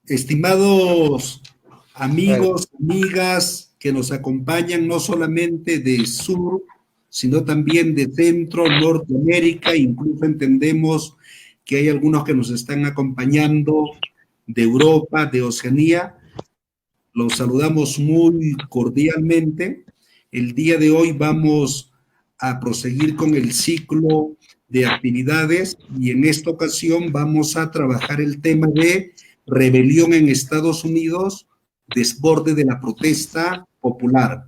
Estimados amigos, amigas que nos acompañan no solamente de sur, sino también de Centro, Norteamérica, incluso entendemos que hay algunos que nos están acompañando de Europa, de Oceanía. Los saludamos muy cordialmente. El día de hoy vamos a proseguir con el ciclo de actividades y en esta ocasión vamos a trabajar el tema de rebelión en Estados Unidos, desborde de la protesta popular.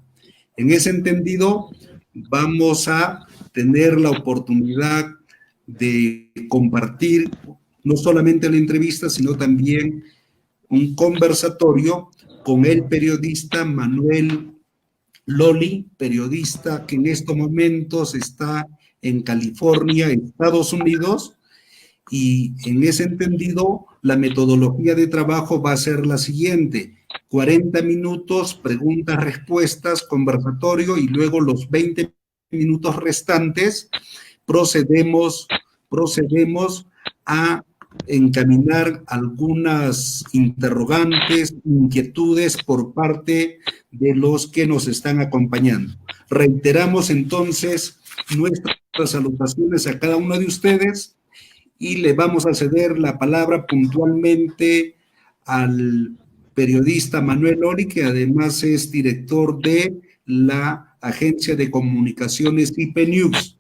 En ese entendido, vamos a tener la oportunidad de compartir no solamente la entrevista, sino también un conversatorio con el periodista Manuel Loli, periodista que en estos momentos está en California, Estados Unidos, y en ese entendido la metodología de trabajo va a ser la siguiente: 40 minutos, preguntas, respuestas, conversatorio, y luego los 20 minutos restantes procedemos a encaminar algunas interrogantes, inquietudes por parte de los que nos están acompañando. Reiteramos entonces nuestras salutaciones a cada uno de ustedes y le vamos a ceder la palabra puntualmente al periodista Manuel Loli, que además es director de la agencia de comunicaciones IP News.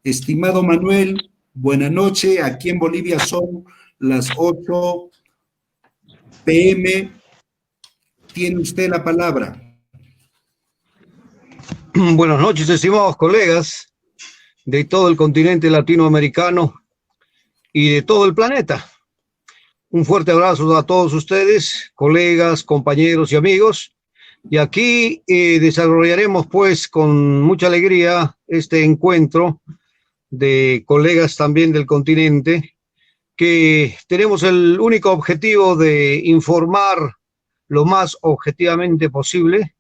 Estimado Manuel, buena noche. Aquí en Bolivia son las 8 p.m. Tiene usted la palabra. Buenas noches, estimados colegas de todo el continente latinoamericano y de todo el planeta. Un fuerte abrazo a todos ustedes, colegas, compañeros y amigos. Y aquí desarrollaremos pues con mucha alegría este encuentro de colegas también del continente, que tenemos el único objetivo de informar lo más objetivamente posible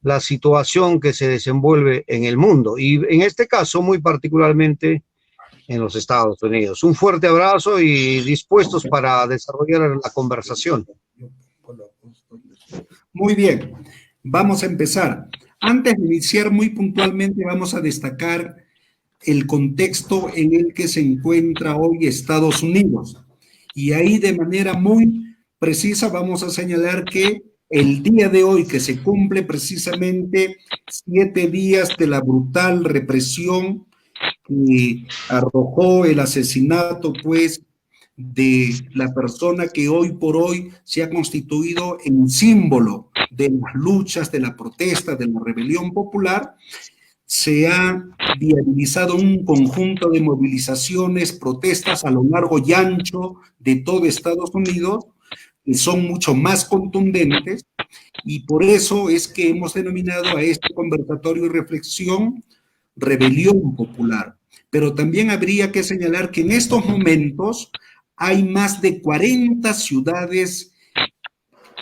la situación que se desenvuelve en el mundo y en este caso muy particularmente en los Estados Unidos. Un fuerte abrazo y dispuestos para desarrollar la conversación. Muy bien, vamos a empezar. Antes de iniciar muy puntualmente vamos a destacar el contexto en el que se encuentra hoy Estados Unidos. Y ahí de manera muy precisa vamos a señalar que el día de hoy, que se cumple precisamente 7 días de la brutal represión que arrojó el asesinato, pues, de la persona que hoy por hoy se ha constituido en símbolo de las luchas, de la protesta, de la rebelión popular, se ha viabilizado un conjunto de movilizaciones, protestas a lo largo y ancho de todo Estados Unidos, que son mucho más contundentes, y por eso es que hemos denominado a este conversatorio y reflexión rebelión popular. Pero también habría que señalar que en estos momentos hay más de 40 ciudades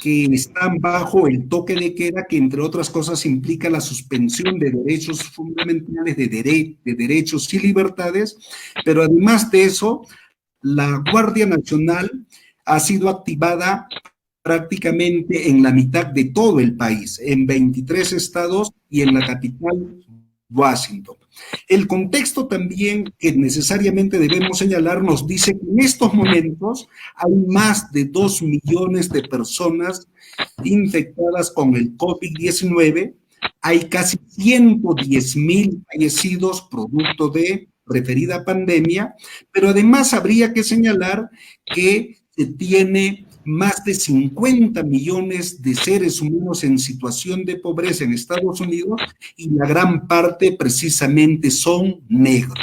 que están bajo el toque de queda, que entre otras cosas implica la suspensión de derechos fundamentales, de derechos y libertades, pero además de eso, la Guardia Nacional ha sido activada prácticamente en la mitad de todo el país, en 23 estados y en la capital, Washington. El contexto también que necesariamente debemos señalar nos dice que en estos momentos hay más de 2 millones de personas infectadas con el COVID-19, hay casi 110,000 fallecidos producto de referida pandemia, pero además habría que señalar que se tiene más de 50 millones de seres humanos en situación de pobreza en Estados Unidos y la gran parte precisamente son negros.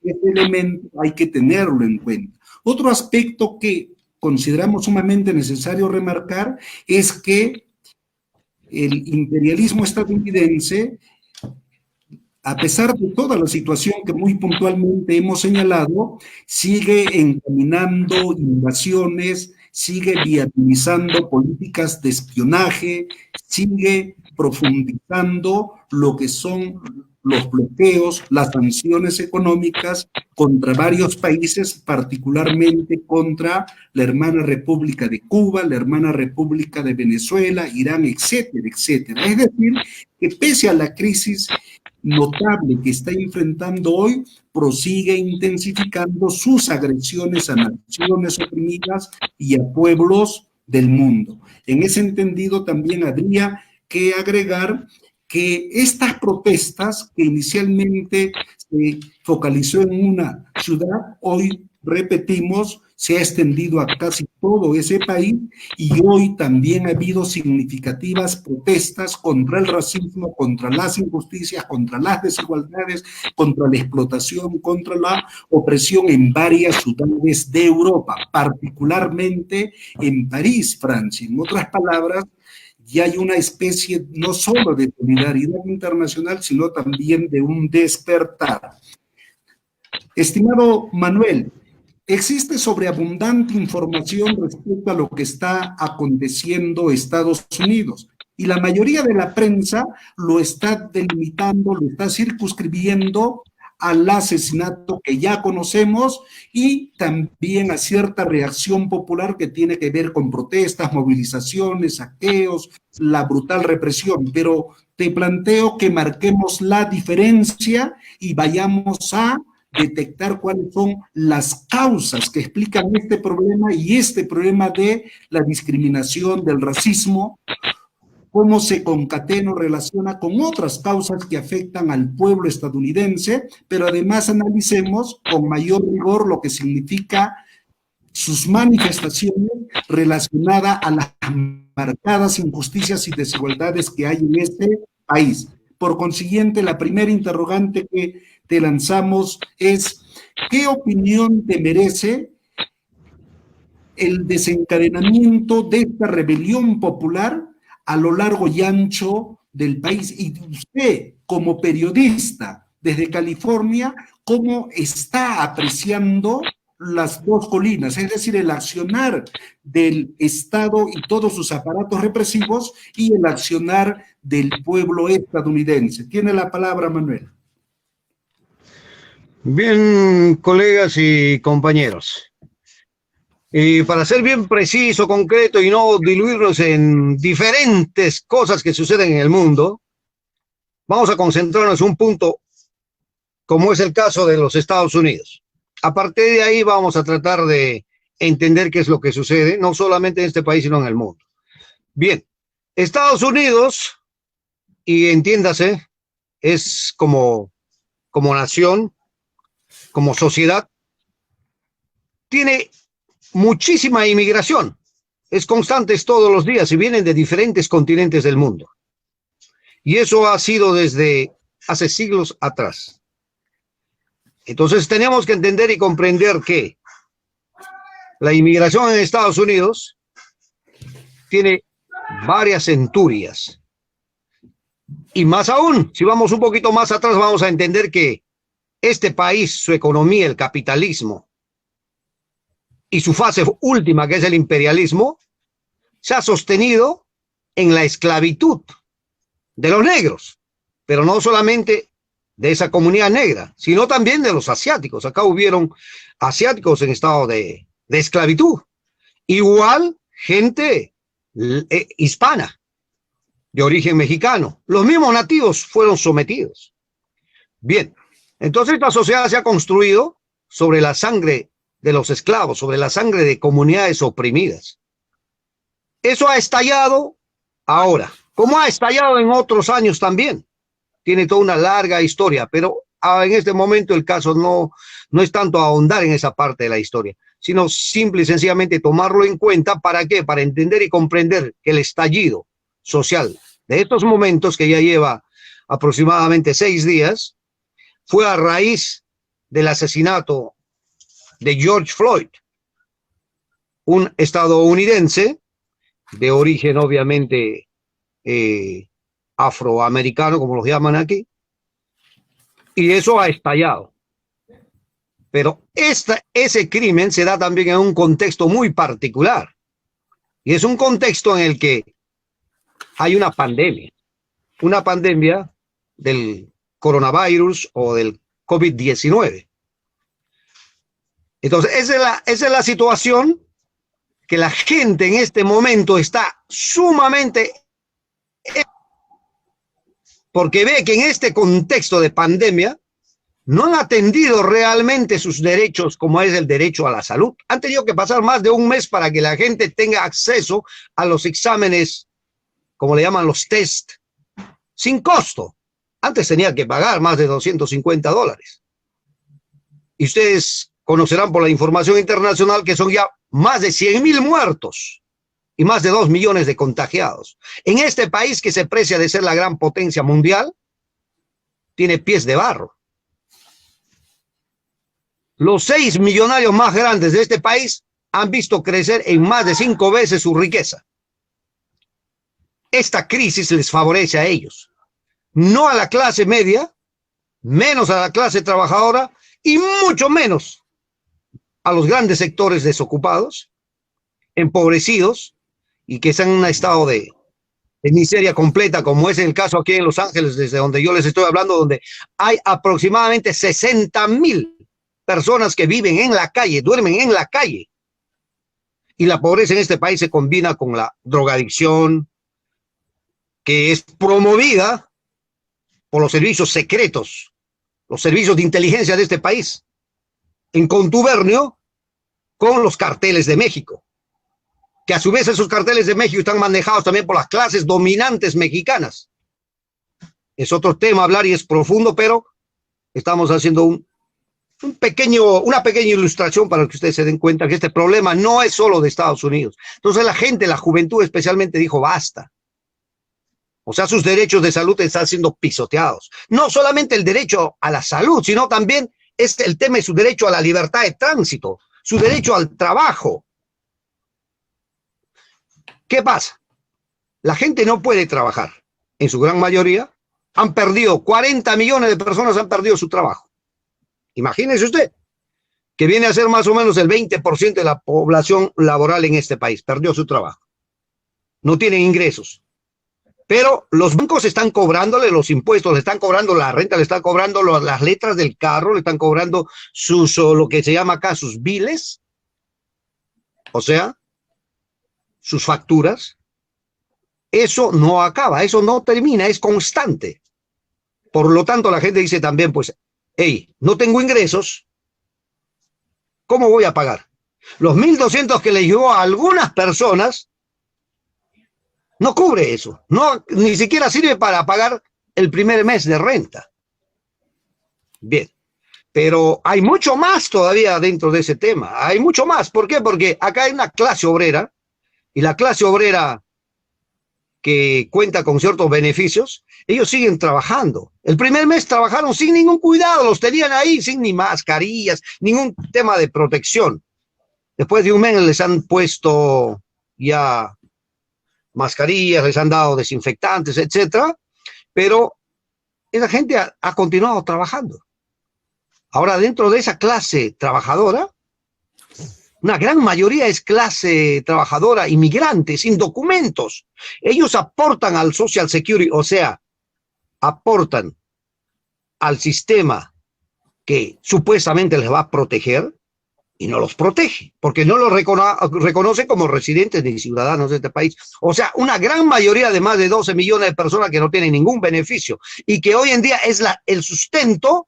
Este elemento hay que tenerlo en cuenta. Otro aspecto que consideramos sumamente necesario remarcar es que el imperialismo estadounidense, a pesar de toda la situación que muy puntualmente hemos señalado, sigue encaminando invasiones, sigue viabilizando políticas de espionaje, sigue profundizando lo que son los bloqueos, las sanciones económicas contra varios países, particularmente contra la hermana República de Cuba, la hermana República de Venezuela, Irán, etcétera, etcétera. Es decir, que pese a la crisis notable que está enfrentando hoy, prosigue intensificando sus agresiones a naciones oprimidas y a pueblos del mundo. En ese entendido, también habría que agregar que estas protestas, que inicialmente se focalizó en una ciudad, hoy, repetimos, se ha extendido a casi todo ese país, y hoy también ha habido significativas protestas contra el racismo, contra las injusticias, contra las desigualdades, contra la explotación, contra la opresión en varias ciudades de Europa, particularmente en París, Francia. En otras palabras, ya hay una especie no solo de solidaridad internacional, sino también de un despertar. Estimado Manuel, existe sobreabundante información respecto a lo que está aconteciendo en Estados Unidos, y la mayoría de la prensa lo está delimitando, lo está circunscribiendo al asesinato que ya conocemos, y también a cierta reacción popular que tiene que ver con protestas, movilizaciones, saqueos, la brutal represión. Pero te planteo que marquemos la diferencia y vayamos a detectar cuáles son las causas que explican este problema, y este problema de la discriminación, del racismo, cómo se concatena o relaciona con otras causas que afectan al pueblo estadounidense, pero además analicemos con mayor rigor lo que significa sus manifestaciones relacionadas a las marcadas injusticias y desigualdades que hay en este país. Por consiguiente, la primera interrogante que te lanzamos es: ¿qué opinión te merece el desencadenamiento de esta rebelión popular a lo largo y ancho del país? Y usted, como periodista desde California, ¿cómo está apreciando las dos colinas? Es decir, el accionar del Estado y todos sus aparatos represivos, y el accionar del pueblo estadounidense. Tiene la palabra, Manuel. Bien, colegas y compañeros. Y para ser bien preciso, concreto y no diluirnos en diferentes cosas que suceden en el mundo, vamos a concentrarnos en un punto, como es el caso de los Estados Unidos. A partir de ahí vamos a tratar de entender qué es lo que sucede, no solamente en este país, sino en el mundo. Bien, Estados Unidos, y entiéndase, es como nación, como sociedad, tiene muchísima inmigración. Es constante, es todos los días, y vienen de diferentes continentes del mundo. Y eso ha sido desde hace siglos atrás. Entonces tenemos que entender y comprender que la inmigración en Estados Unidos tiene varias centurias. Y más aún, si vamos un poquito más atrás, vamos a entender que este país, su economía, el capitalismo, y su fase última, que es el imperialismo, se ha sostenido en la esclavitud de los negros, pero no solamente de esa comunidad negra, sino también de los asiáticos. Acá hubieron asiáticos en estado de esclavitud. Igual gente hispana, de origen mexicano. Los mismos nativos fueron sometidos. Bien, entonces esta sociedad se ha construido sobre la sangre de los esclavos, sobre la sangre de comunidades oprimidas. Eso ha estallado ahora, como ha estallado en otros años también. Tiene toda una larga historia, pero en este momento el caso no es tanto ahondar en esa parte de la historia, sino simple y sencillamente tomarlo en cuenta. ¿Para qué? Para entender y comprender que el estallido social de estos momentos, que ya lleva aproximadamente 6 días, fue a raíz del asesinato de George Floyd, un estadounidense de origen obviamente afroamericano, como los llaman aquí, y eso ha estallado. Pero ese crimen se da también en un contexto muy particular, y es un contexto en el que hay una pandemia del coronavirus o del COVID-19. Entonces, esa es la situación que la gente en este momento está sumamente, porque ve que en este contexto de pandemia no han atendido realmente sus derechos, como es el derecho a la salud. Han tenido que pasar más de un mes para que la gente tenga acceso a los exámenes, como le llaman los test, sin costo. Antes tenía que pagar más de $250. Y ustedes conocerán por la información internacional que son ya más de 100,000 muertos y más de 2 millones de contagiados. En este país que se precia de ser la gran potencia mundial, tiene pies de barro. Los 6 millonarios más grandes de este país han visto crecer en más de 5 veces su riqueza. Esta crisis les favorece a ellos, no a la clase media, menos a la clase trabajadora y mucho menos a los grandes sectores desocupados, empobrecidos y que están en un estado de miseria completa, como es el caso aquí en Los Ángeles, desde donde yo les estoy hablando, donde hay aproximadamente 60,000 personas que viven en la calle, duermen en la calle. Y la pobreza en este país se combina con la drogadicción, que es promovida por los servicios secretos, los servicios de inteligencia de este país, en contubernio con los carteles de México, que a su vez esos carteles de México están manejados también por las clases dominantes mexicanas. Es otro tema hablar y es profundo, pero estamos haciendo una pequeña ilustración para que ustedes se den cuenta que este problema no es solo de Estados Unidos. Entonces la gente, la juventud especialmente dijo basta. O sea, sus derechos de salud están siendo pisoteados. No solamente el derecho a la salud, sino también es el tema de su derecho a la libertad de tránsito, su derecho al trabajo. ¿Qué pasa? La gente no puede trabajar. En su gran mayoría han perdido, 40 millones de personas han perdido su trabajo. Imagínese usted, que viene a ser más o menos el 20% de la población laboral en este país. Perdió su trabajo. No tienen ingresos. Pero los bancos están cobrándole los impuestos, le están cobrando la renta, le están cobrando las letras del carro, le están cobrando lo que se llama acá sus biles, o sea, sus facturas. Eso no acaba, eso no termina, es constante. Por lo tanto, la gente dice también, pues, hey, no tengo ingresos, ¿cómo voy a pagar? Los 1,200 que le llegó a algunas personas no cubre eso, no, ni siquiera sirve para pagar el primer mes de renta. Bien, pero hay mucho más todavía dentro de ese tema, hay mucho más. ¿Por qué? Porque acá hay una clase obrera, y la clase obrera que cuenta con ciertos beneficios, ellos siguen trabajando. El primer mes trabajaron sin ningún cuidado, los tenían ahí sin ni mascarillas, ningún tema de protección. Después de un mes les han puesto ya mascarillas, les han dado desinfectantes, etcétera, pero esa gente ha continuado trabajando. Ahora, dentro de esa clase trabajadora, una gran mayoría es clase trabajadora inmigrante, sin documentos. Ellos aportan al Social Security, o sea, aportan al sistema que supuestamente les va a proteger, y no los protege, porque no los reconoce como residentes ni ciudadanos de este país. O sea, una gran mayoría de más de 12 millones de personas que no tienen ningún beneficio y que hoy en día es el sustento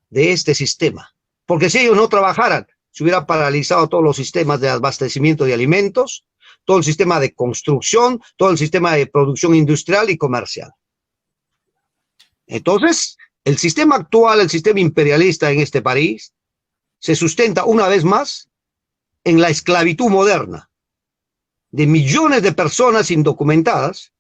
de este sistema. Porque si ellos no trabajaran, se hubiera paralizado todos los sistemas de abastecimiento de alimentos, todo el sistema de construcción, todo el sistema de producción industrial y comercial. Entonces, el sistema actual, el sistema imperialista en este país, se sustenta una vez más en la esclavitud moderna de millones de personas indocumentadas,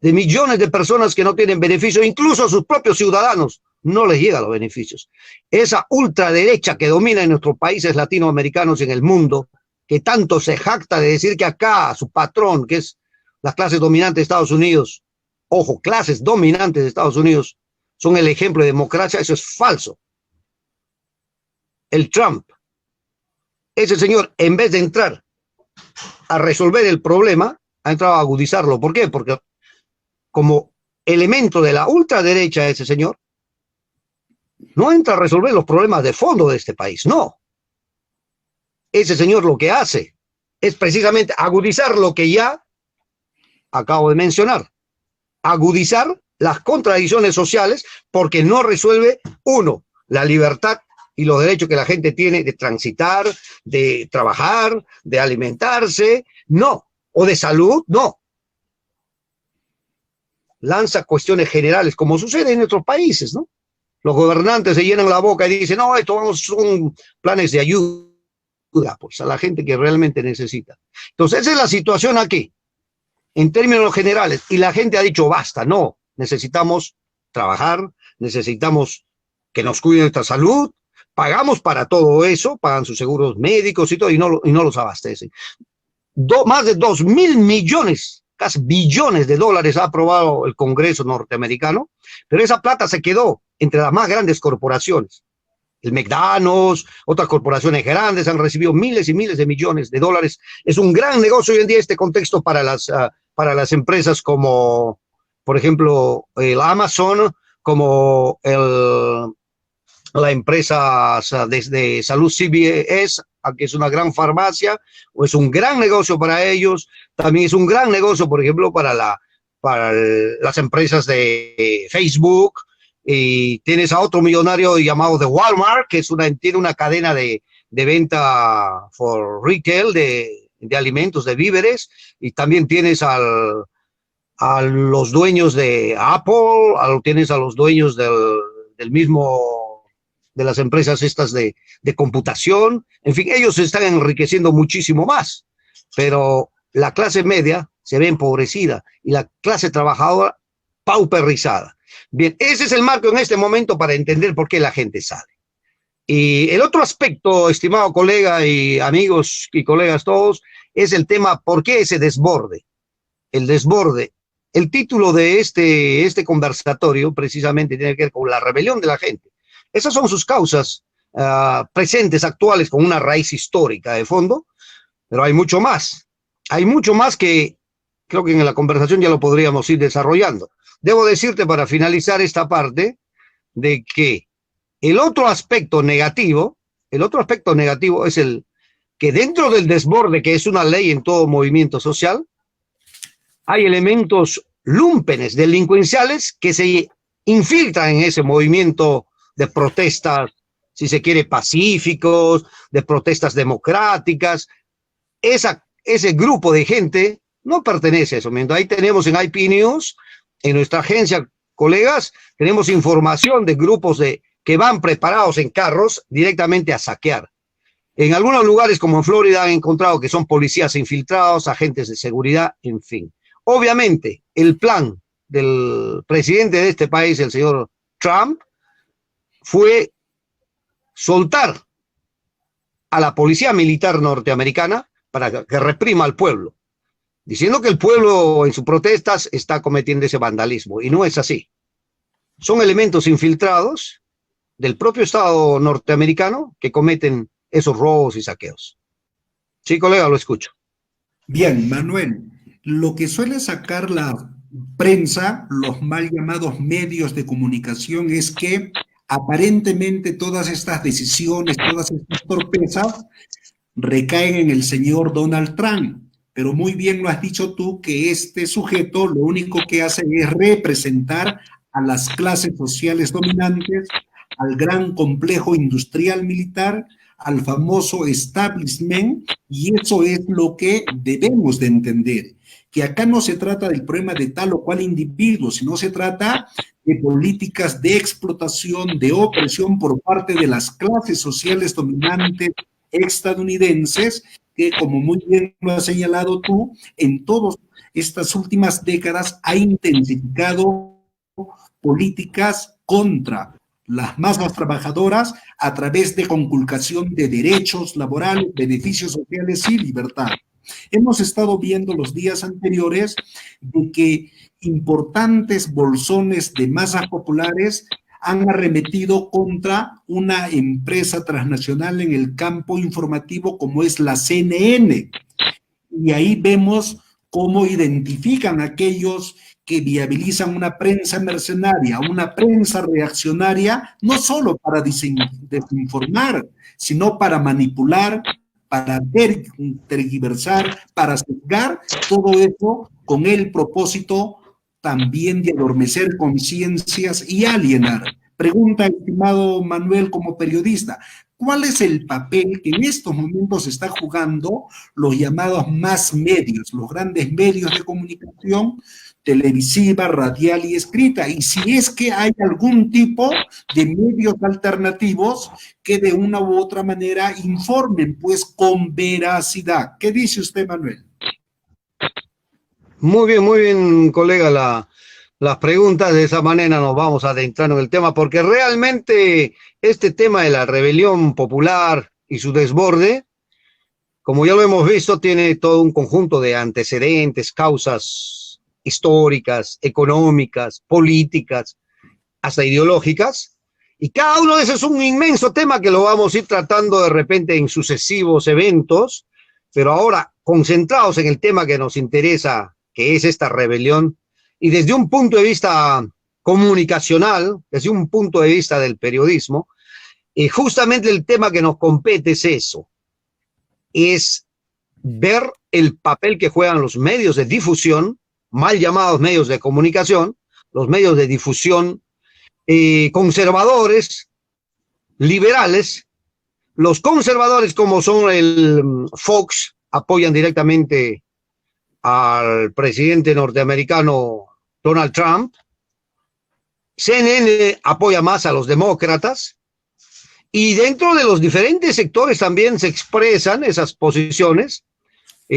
de millones de personas que no tienen beneficio, incluso a sus propios ciudadanos no les llegan los beneficios. Esa ultraderecha que domina en nuestros países latinoamericanos y en el mundo, que tanto se jacta de decir que acá su patrón, que es las clases dominantes de Estados Unidos, ojo, clases dominantes de Estados Unidos, son el ejemplo de democracia, eso es falso. El Trump, ese señor, en vez de entrar a resolver el problema, ha entrado a agudizarlo. ¿Por qué? Porque como elemento de la ultraderecha, ese señor, no entra a resolver los problemas de fondo de este país, no. Ese señor lo que hace es precisamente agudizar lo que ya acabo de mencionar, agudizar las contradicciones sociales porque no resuelve, uno, la libertad y los derechos que la gente tiene de transitar, de trabajar, de alimentarse, no, o de salud, no. Lanza cuestiones generales, como sucede en otros países, ¿no? Los gobernantes se llenan la boca y dicen, no, esto son planes de ayuda, pues, a la gente que realmente necesita. Entonces, esa es la situación aquí, en términos generales, y la gente ha dicho, basta, no, necesitamos trabajar, necesitamos que nos cuiden nuestra salud, pagamos para todo eso, pagan sus seguros médicos y todo, y no los abastecen. Más de 2.000 millones, casi billones de dólares ha aprobado el Congreso norteamericano, pero esa plata se quedó entre las más grandes corporaciones. El McDonald's, otras corporaciones grandes han recibido miles y miles de millones de dólares. Es un gran negocio hoy en día este contexto para las empresas como, por ejemplo, el Amazon, como la empresa de salud CVS, que es una gran farmacia, o es un gran negocio para ellos. También es un gran negocio, por ejemplo, para las empresas de Facebook. Y tienes a otro millonario llamado de Walmart, que tiene una cadena de venta for retail de alimentos, de víveres. Y también tienes a los dueños de Apple, tienes a los dueños del mismo, de las empresas estas de computación. En fin, ellos se están enriqueciendo muchísimo más, pero la clase media se ve empobrecida y la clase trabajadora pauperizada. Bien, ese es el marco en este momento para entender por qué la gente sale. Y el otro aspecto, estimado colega y amigos y colegas todos, es el tema, ¿por qué ese desborde? El desborde. El título de este conversatorio precisamente tiene que ver con la rebelión de la gente. Esas son sus causas presentes, actuales, con una raíz histórica de fondo, pero hay mucho más. Hay mucho más que creo que en la conversación ya lo podríamos ir desarrollando. Debo decirte para finalizar esta parte de que el otro aspecto negativo es el que dentro del desborde, que es una ley en todo movimiento social, hay elementos lúmpenes, delincuenciales, que se infiltran en ese movimiento de protestas, si se quiere, pacíficos, de protestas democráticas. Ese grupo de gente no pertenece a eso. Ahí tenemos en IP News, en nuestra agencia, colegas, tenemos información de grupos que van preparados en carros directamente a saquear. En algunos lugares, como en Florida, han encontrado que son policías infiltrados, agentes de seguridad, en fin. Obviamente, el plan del presidente de este país, el señor Trump, fue soltar a la policía militar norteamericana para que reprima al pueblo, diciendo que el pueblo en sus protestas está cometiendo ese vandalismo, y no es así. Son elementos infiltrados del propio Estado norteamericano que cometen esos robos y saqueos. Sí, colega, lo escucho. Bien, Manuel, lo que suele sacar la prensa, los mal llamados medios de comunicación, es que aparentemente todas estas decisiones, todas estas torpezas recaen en el señor Donald Trump. Pero muy bien lo has dicho tú, que este sujeto lo único que hace es representar a las clases sociales dominantes, al gran complejo industrial militar, al famoso establishment, y eso es lo que debemos de entender, que acá no se trata del problema de tal o cual individuo, sino se trata de políticas de explotación, de opresión por parte de las clases sociales dominantes estadounidenses, que, como muy bien lo has señalado tú, en todas estas últimas décadas ha intensificado políticas contra las masas trabajadoras a través de conculcación de derechos laborales, beneficios sociales y libertad. Hemos estado viendo los días anteriores de que importantes bolsones de masas populares han arremetido contra una empresa transnacional en el campo informativo como es la CNN. Y ahí vemos cómo identifican a aquellos que viabilizan una prensa mercenaria, una prensa reaccionaria, no solo para desinformar, sino para manipular, para tergiversar, para sesgar, todo eso con el propósito también de adormecer conciencias y alienar. Pregunta, estimado Manuel, como periodista, ¿cuál es el papel que en estos momentos está jugando los llamados más medios, los grandes medios de comunicación, televisiva, radial y escrita? Y si es que hay algún tipo de medios alternativos que de una u otra manera informen, pues, con veracidad. ¿Qué dice usted, Manuel? Muy bien, colega, las preguntas. De esa manera nos vamos adentrando en el tema, porque realmente este tema de la rebelión popular y su desborde, como ya lo hemos visto, tiene todo un conjunto de antecedentes, causas históricas, económicas, políticas, hasta ideológicas, y cada uno de esos es un inmenso tema que lo vamos a ir tratando de repente en sucesivos eventos, pero ahora concentrados en el tema que nos interesa, que es esta rebelión, y desde un punto de vista comunicacional, desde un punto de vista del periodismo, justamente el tema que nos compete es eso, es ver el papel que juegan los medios de difusión, mal llamados medios de comunicación, los medios de difusión conservadores, liberales. Los conservadores, como son el Fox, apoyan directamente al presidente norteamericano Donald Trump. CNN apoya más a los demócratas, y dentro de los diferentes sectores también se expresan esas posiciones,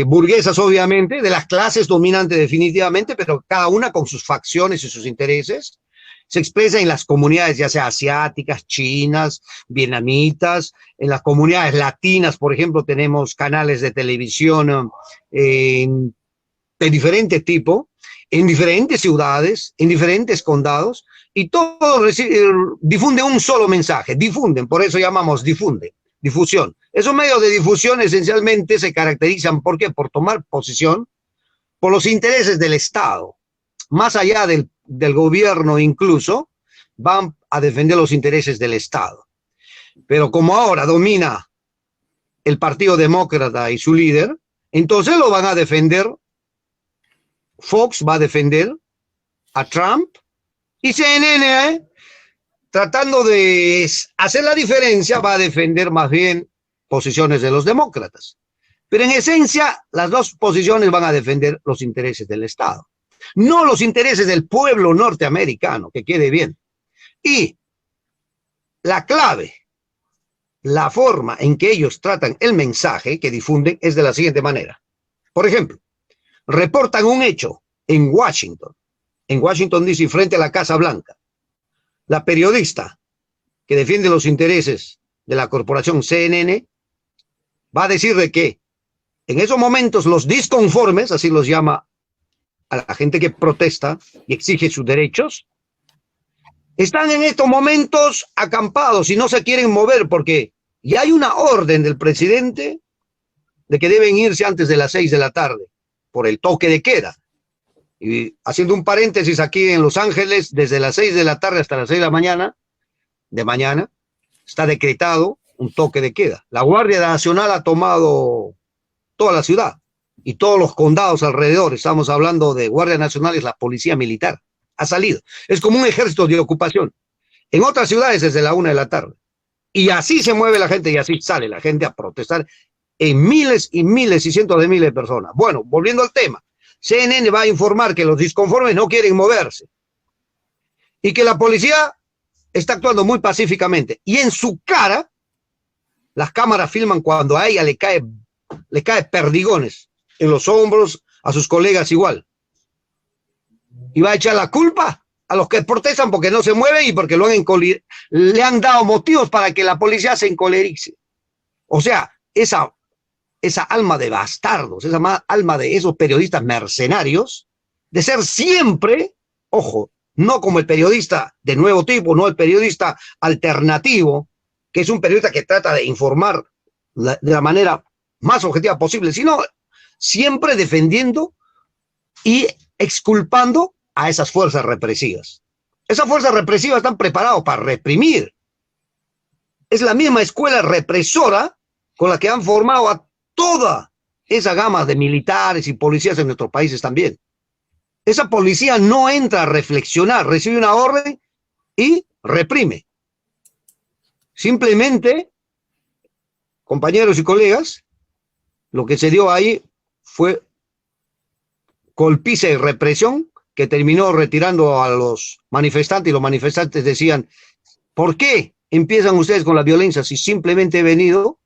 burguesas obviamente, de las clases dominantes definitivamente, pero cada una con sus facciones y sus intereses. Se expresa en las comunidades ya sea asiáticas, chinas, vietnamitas, en las comunidades latinas, por ejemplo, tenemos canales de televisión de diferente tipo, en diferentes ciudades, en diferentes condados, y todos difunden un solo mensaje, difunden, por eso llamamos difusión. Esos medios de difusión esencialmente se caracterizan, ¿por qué? Por tomar posición por los intereses del Estado, más allá del gobierno incluso, van a defender los intereses del Estado. Pero como ahora domina el Partido Demócrata y su líder, entonces lo van a defender. Fox va a defender a Trump, y CNN, tratando de hacer la diferencia, va a defender más bien posiciones de los demócratas. Pero en esencia, las dos posiciones van a defender los intereses del Estado, no los intereses del pueblo norteamericano, que quede bien. Y la clave, la forma en que ellos tratan el mensaje que difunden es de la siguiente manera. Por ejemplo, reportan un hecho en Washington DC, frente a la Casa Blanca. La periodista que defiende los intereses de la corporación CNN va a decir de que en esos momentos los disconformes, así los llama a la gente que protesta y exige sus derechos, están en estos momentos acampados y no se quieren mover porque ya hay una orden del presidente de que deben irse antes de las 6 de la tarde por el toque de queda. Y haciendo un paréntesis, aquí en Los Ángeles, desde las 6 de la tarde hasta las 6 de mañana, está decretado un toque de queda. La Guardia Nacional ha tomado toda la ciudad y todos los condados alrededor. Estamos hablando de Guardia Nacional, es la policía militar. Ha salido. Es como un ejército de ocupación. En otras ciudades desde la 1 de la tarde. Y así se mueve la gente y así sale la gente a protestar en miles y miles y cientos de miles de personas. Bueno, volviendo al tema. CNN va a informar que los disconformes no quieren moverse y que la policía está actuando muy pacíficamente. Y en su cara, las cámaras filman cuando a ella le cae perdigones en los hombros, a sus colegas igual. Y va a echar la culpa a los que protestan porque no se mueven y porque le han dado motivos para que la policía se encolerice. O sea, esa alma de bastardos, esa alma de esos periodistas mercenarios, de ser siempre, ojo, no como el periodista de nuevo tipo, no el periodista alternativo, que es un periodista que trata de informar de la manera más objetiva posible, sino siempre defendiendo y exculpando a esas fuerzas represivas. Esas fuerzas represivas están preparadas para reprimir. Es la misma escuela represora con la que han formado a toda esa gama de militares y policías en nuestros países también. Esa policía no entra a reflexionar, recibe una orden y reprime. Simplemente, compañeros y colegas, lo que se dio ahí fue golpiza y represión que terminó retirando a los manifestantes, y los manifestantes decían, ¿por qué empiezan ustedes con la violencia si simplemente he venido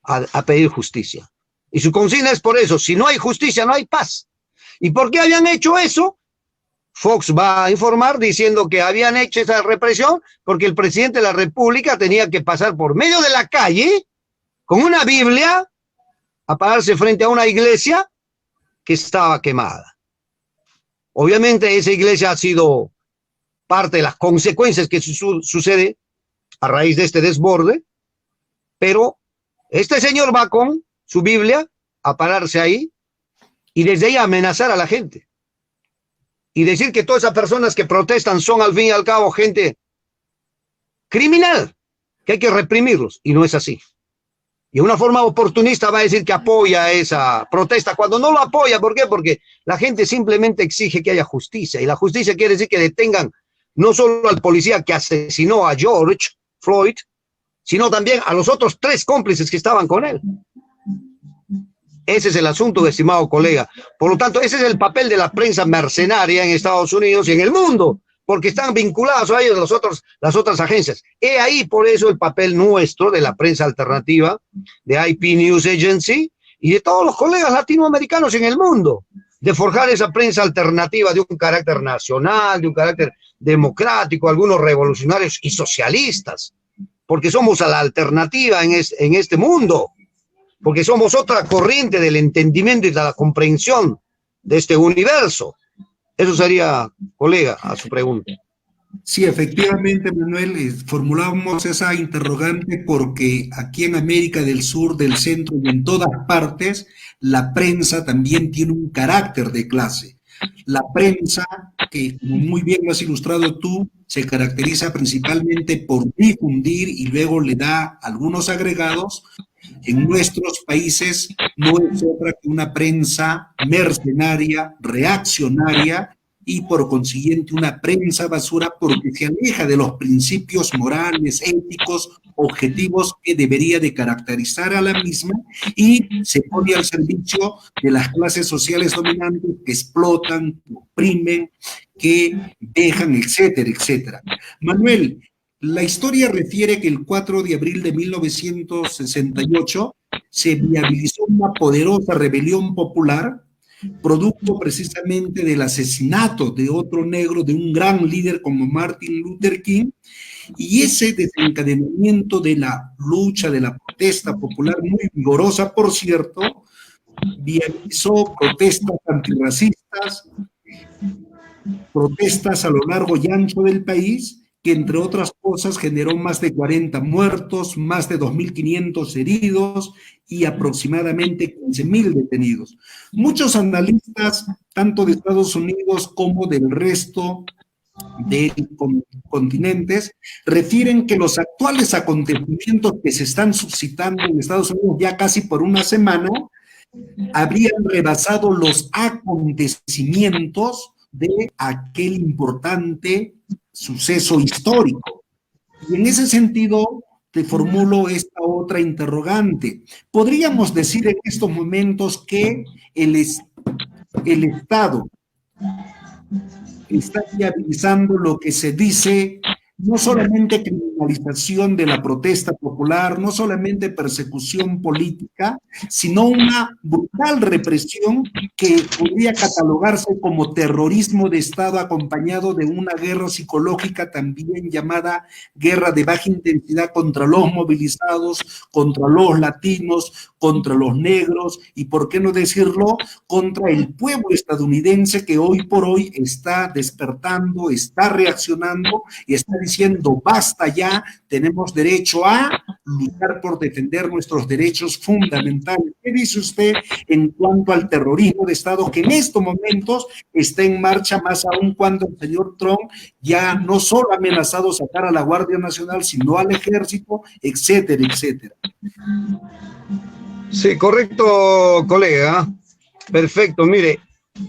a pedir justicia? Y su consigna es por eso, si no hay justicia, no hay paz. ¿Y por qué habían hecho eso? Fox va a informar diciendo que habían hecho esa represión porque el presidente de la República tenía que pasar por medio de la calle con una Biblia a pararse frente a una iglesia que estaba quemada. Obviamente esa iglesia ha sido parte de las consecuencias que sucede a raíz de este desborde, pero este señor va con su Biblia a pararse ahí y desde ahí amenazar a la gente y decir que todas esas personas que protestan son al fin y al cabo gente criminal, que hay que reprimirlos, y no es así. Y de una forma oportunista va a decir que apoya esa protesta cuando no lo apoya. ¿Por qué? Porque la gente simplemente exige que haya justicia, y la justicia quiere decir que detengan no solo al policía que asesinó a George Floyd, sino también a los otros 3 cómplices que estaban con él. Ese es el asunto, estimado colega. Por lo tanto, ese es el papel de la prensa mercenaria en Estados Unidos y en el mundo, porque están vinculados a ellos las otras agencias. He ahí por eso el papel nuestro de la prensa alternativa, de IP News Agency y de todos los colegas latinoamericanos en el mundo, de forjar esa prensa alternativa de un carácter nacional, de un carácter democrático, algunos revolucionarios y socialistas, porque somos a la alternativa en este mundo, porque somos otra corriente del entendimiento y de la comprensión de este universo. Eso sería, colega, a su pregunta. Sí, efectivamente, Manuel, formulábamos esa interrogante porque aquí en América del Sur, del Centro y en todas partes, la prensa también tiene un carácter de clase. La prensa, que como muy bien lo has ilustrado tú, se caracteriza principalmente por difundir y luego le da algunos agregados. En nuestros países no es otra que una prensa mercenaria, reaccionaria, y por consiguiente una prensa basura porque se aleja de los principios morales, éticos, objetivos que debería de caracterizar a la misma y se pone al servicio de las clases sociales dominantes que explotan, que oprimen, que dejan, etcétera, etcétera. Manuel, la historia refiere que el 4 de abril de 1968 se viabilizó una poderosa rebelión popular producto precisamente del asesinato de otro negro, de un gran líder como Martin Luther King, y ese desencadenamiento de la lucha, de la protesta popular, muy vigorosa, por cierto, viabilizó protestas antirracistas, protestas a lo largo y ancho del país, que entre otras cosas generó más de 40 muertos, más de 2.500 heridos y aproximadamente 15.000 detenidos. Muchos analistas, tanto de Estados Unidos como del resto de continentes, refieren que los actuales acontecimientos que se están suscitando en Estados Unidos ya casi por una semana habrían rebasado los acontecimientos de aquel importante suceso histórico. Y en ese sentido te formulo esta otra interrogante. ¿Podríamos decir en estos momentos que el Estado está viabilizando lo que se dice, no solamente criminalización de la protesta popular, no solamente persecución política, sino una brutal represión que podría catalogarse como terrorismo de Estado acompañado de una guerra psicológica también llamada guerra de baja intensidad contra los movilizados, contra los latinos, contra los negros y, por qué no decirlo, contra el pueblo estadounidense que hoy por hoy está despertando, está reaccionando y está diciendo basta ya, tenemos derecho a luchar por defender nuestros derechos fundamentales. ¿Qué dice usted en cuanto al terrorismo de Estado que en estos momentos está en marcha, más aún cuando el señor Trump ya no solo ha amenazado sacar a la Guardia Nacional, sino al Ejército, etcétera, etcétera? Sí, correcto, colega. Perfecto. Mire,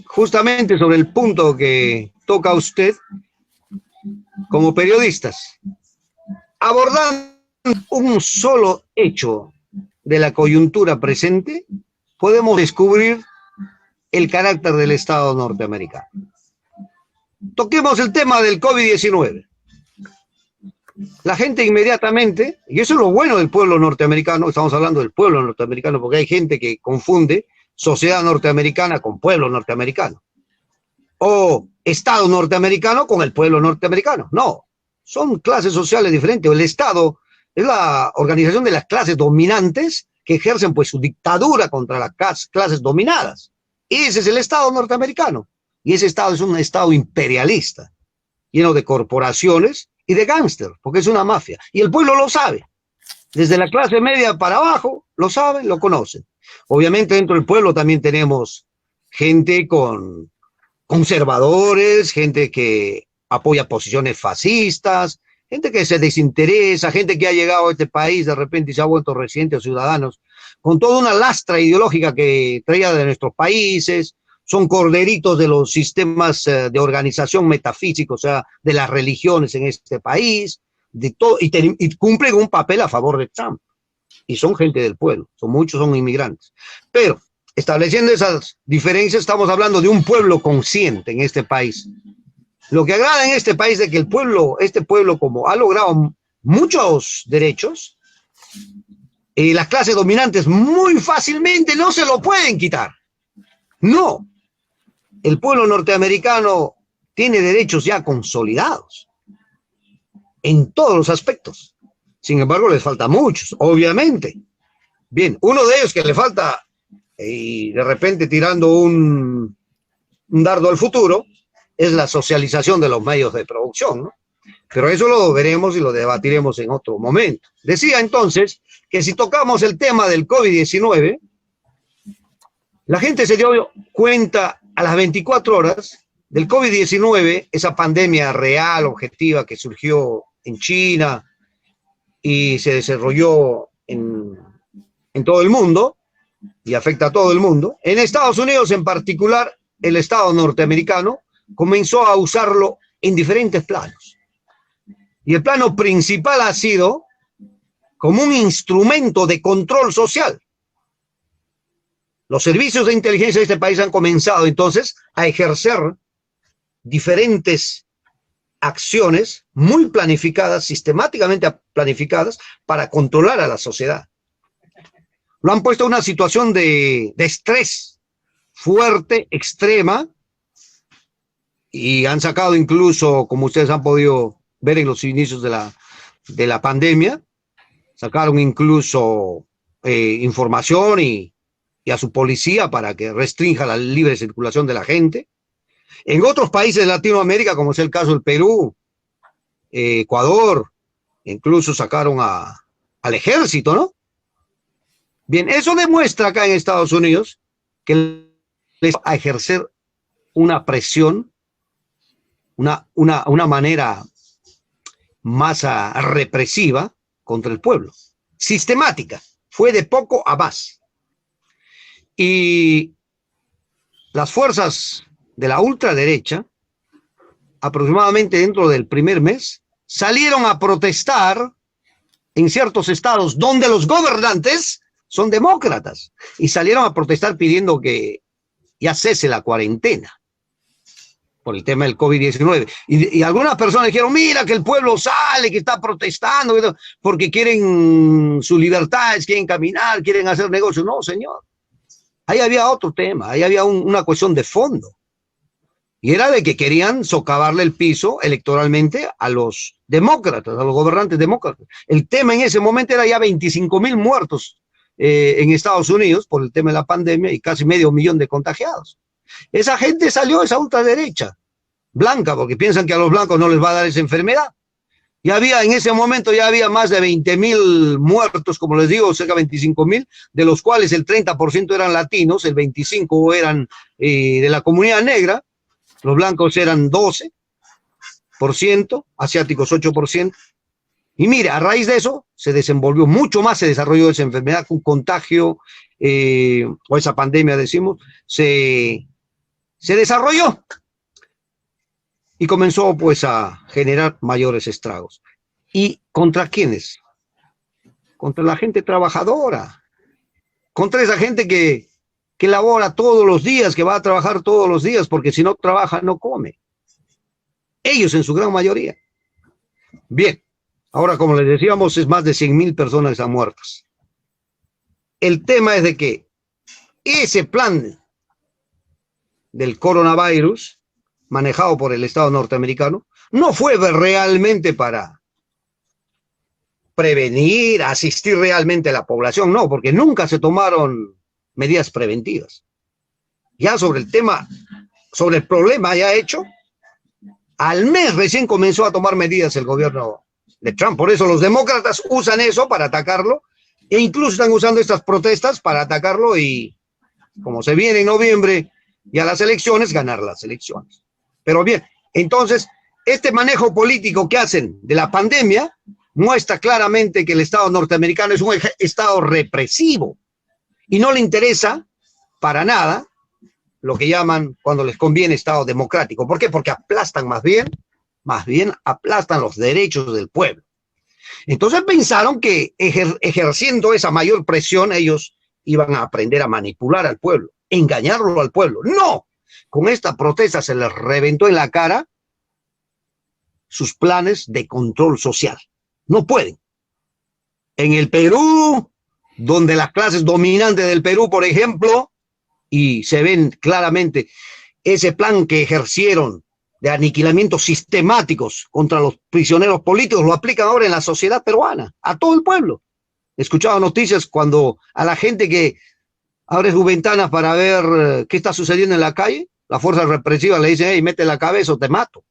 justamente sobre el punto que toca usted, como periodistas, abordando un solo hecho de la coyuntura presente, podemos descubrir el carácter del Estado norteamericano. Toquemos el tema del COVID-19. La gente inmediatamente, y eso es lo bueno del pueblo norteamericano, estamos hablando del pueblo norteamericano, porque hay gente que confunde sociedad norteamericana con pueblo norteamericano, o Estado norteamericano con el pueblo norteamericano. No, son clases sociales diferentes. El Estado es la organización de las clases dominantes que ejercen pues su dictadura contra las clases dominadas. Ese es el Estado norteamericano. Y ese Estado es un Estado imperialista, lleno de corporaciones y de gángsters, porque es una mafia. Y el pueblo lo sabe. Desde la clase media para abajo, lo saben, lo conocen. Obviamente dentro del pueblo también tenemos gente con conservadores, gente que apoya posiciones fascistas, gente que se desinteresa, gente que ha llegado a este país de repente y se ha vuelto residentes o ciudadanos, con toda una lastra ideológica que traía de nuestros países, son corderitos de los sistemas de organización metafísica, o sea, de las religiones en este país, de todo, y cumplen un papel a favor de Trump. Y son gente del pueblo, muchos son inmigrantes. Pero, estableciendo esas diferencias, estamos hablando de un pueblo consciente en este país. Lo que agrada en este país es que el pueblo, este pueblo, como ha logrado muchos derechos, las clases dominantes muy fácilmente no se lo pueden quitar. No. El pueblo norteamericano tiene derechos ya consolidados en todos los aspectos. Sin embargo, les falta muchos, obviamente. Bien, uno de ellos que le falta, y de repente tirando un dardo al futuro, es la socialización de los medios de producción, ¿no? Pero eso lo veremos y lo debatiremos en otro momento. Decía entonces que si tocamos el tema del COVID-19, la gente se dio cuenta a las 24 horas del COVID-19, esa pandemia real, objetiva, que surgió en China y se desarrolló en todo el mundo y afecta a todo el mundo. En Estados Unidos en particular, el Estado norteamericano comenzó a usarlo en diferentes planos. Y el plano principal ha sido como un instrumento de control social. Los servicios de inteligencia de este país han comenzado entonces a ejercer diferentes acciones muy planificadas, sistemáticamente planificadas para controlar a la sociedad. Lo han puesto en una situación de estrés fuerte, extrema, y han sacado incluso, como ustedes han podido ver en los inicios de la pandemia, sacaron incluso información y a su policía para que restrinja la libre circulación de la gente. En otros países de Latinoamérica, como es el caso del Perú, Ecuador, incluso sacaron al ejército, ¿no? Bien, eso demuestra acá en Estados Unidos que les va a ejercer una presión, una manera más represiva contra el pueblo, sistemática, fue de poco a más. Y las fuerzas de la ultraderecha, aproximadamente dentro del primer mes, salieron a protestar en ciertos estados donde los gobernantes son demócratas, y salieron a protestar pidiendo que ya cese la cuarentena por el tema del COVID-19. Y algunas personas dijeron, mira que el pueblo sale, que está protestando, porque quieren sus libertades, quieren caminar, quieren hacer negocios. No, señor. Ahí había otro tema, ahí había una cuestión de fondo. Y era de que querían socavarle el piso electoralmente a los demócratas, a los gobernantes demócratas. El tema en ese momento era ya 25,000 muertos en Estados Unidos por el tema de la pandemia y casi 500,000 de contagiados. Esa gente salió, esa ultraderecha, blanca, porque piensan que a los blancos no les va a dar esa enfermedad. Y había, en ese momento ya había más de 20.000 muertos, como les digo, cerca de 25.000, de los cuales el 30% eran latinos, el 25% eran de la comunidad negra, los blancos eran 12%, asiáticos 8%. Y mire, a raíz de eso se desenvolvió mucho más, se desarrolló esa enfermedad, un contagio, o esa pandemia, decimos, se desarrolló y comenzó pues a generar mayores estragos. ¿Y contra quiénes? Contra la gente trabajadora, contra esa gente que labora todos los días, que va a trabajar todos los días, porque si no trabaja no come. Ellos en su gran mayoría. Bien, ahora como les decíamos, es más de 100.000 personas que están muertas. El tema es de que ese plan del coronavirus, manejado por el Estado norteamericano, no fue realmente para prevenir, asistir realmente a la población, no, porque nunca se tomaron medidas preventivas. Ya sobre el tema, sobre el problema ya hecho, al mes recién comenzó a tomar medidas el gobierno de Trump. Por eso los demócratas usan eso para atacarlo, e incluso están usando estas protestas para atacarlo, y como se viene en noviembre ya las elecciones, ganar las elecciones. Pero bien, entonces, este manejo político que hacen de la pandemia muestra claramente que el Estado norteamericano es un Estado represivo y no le interesa para nada lo que llaman, cuando les conviene, Estado democrático. ¿Por qué? Porque aplastan más bien aplastan los derechos del pueblo. Entonces pensaron que ejerciendo esa mayor presión ellos iban a aprender a manipular al pueblo, engañarlo al pueblo. ¡No! Con esta protesta se les reventó en la cara sus planes de control social. No pueden. En el Perú, donde las clases dominantes del Perú, por ejemplo, y se ven claramente ese plan que ejercieron de aniquilamientos sistemáticos contra los prisioneros políticos, lo aplican ahora en la sociedad peruana, a todo el pueblo. He escuchado noticias cuando a la gente que abre sus ventanas para ver qué está sucediendo en la calle, la fuerza represiva le dice: hey, mete la cabeza o te mato.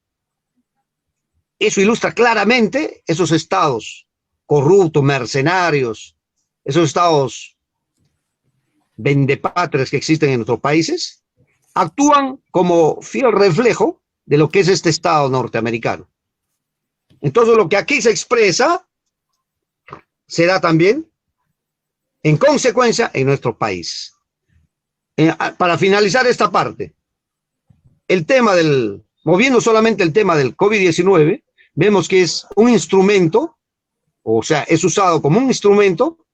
Eso ilustra claramente esos estados corruptos, mercenarios, esos estados vendepatrias que existen en nuestros países, actúan como fiel reflejo de lo que es este Estado norteamericano. Entonces, lo que aquí se expresa será también, en consecuencia, en nuestro país. Para finalizar esta parte, el tema moviendo solamente el tema del COVID-19, vemos que es un instrumento, o sea, es usado como un instrumento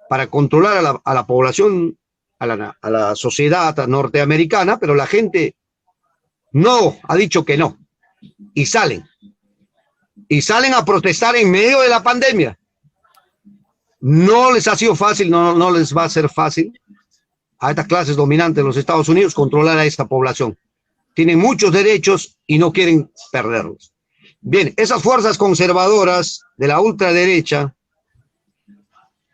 para controlar a la población, a la sociedad norteamericana, pero la gente no ha dicho que no, y salen a protestar en medio de la pandemia. No les ha sido fácil, no les va a ser fácil a estas clases dominantes de los Estados Unidos controlar a esta población. Tienen muchos derechos y no quieren perderlos. Bien, esas fuerzas conservadoras de la ultraderecha,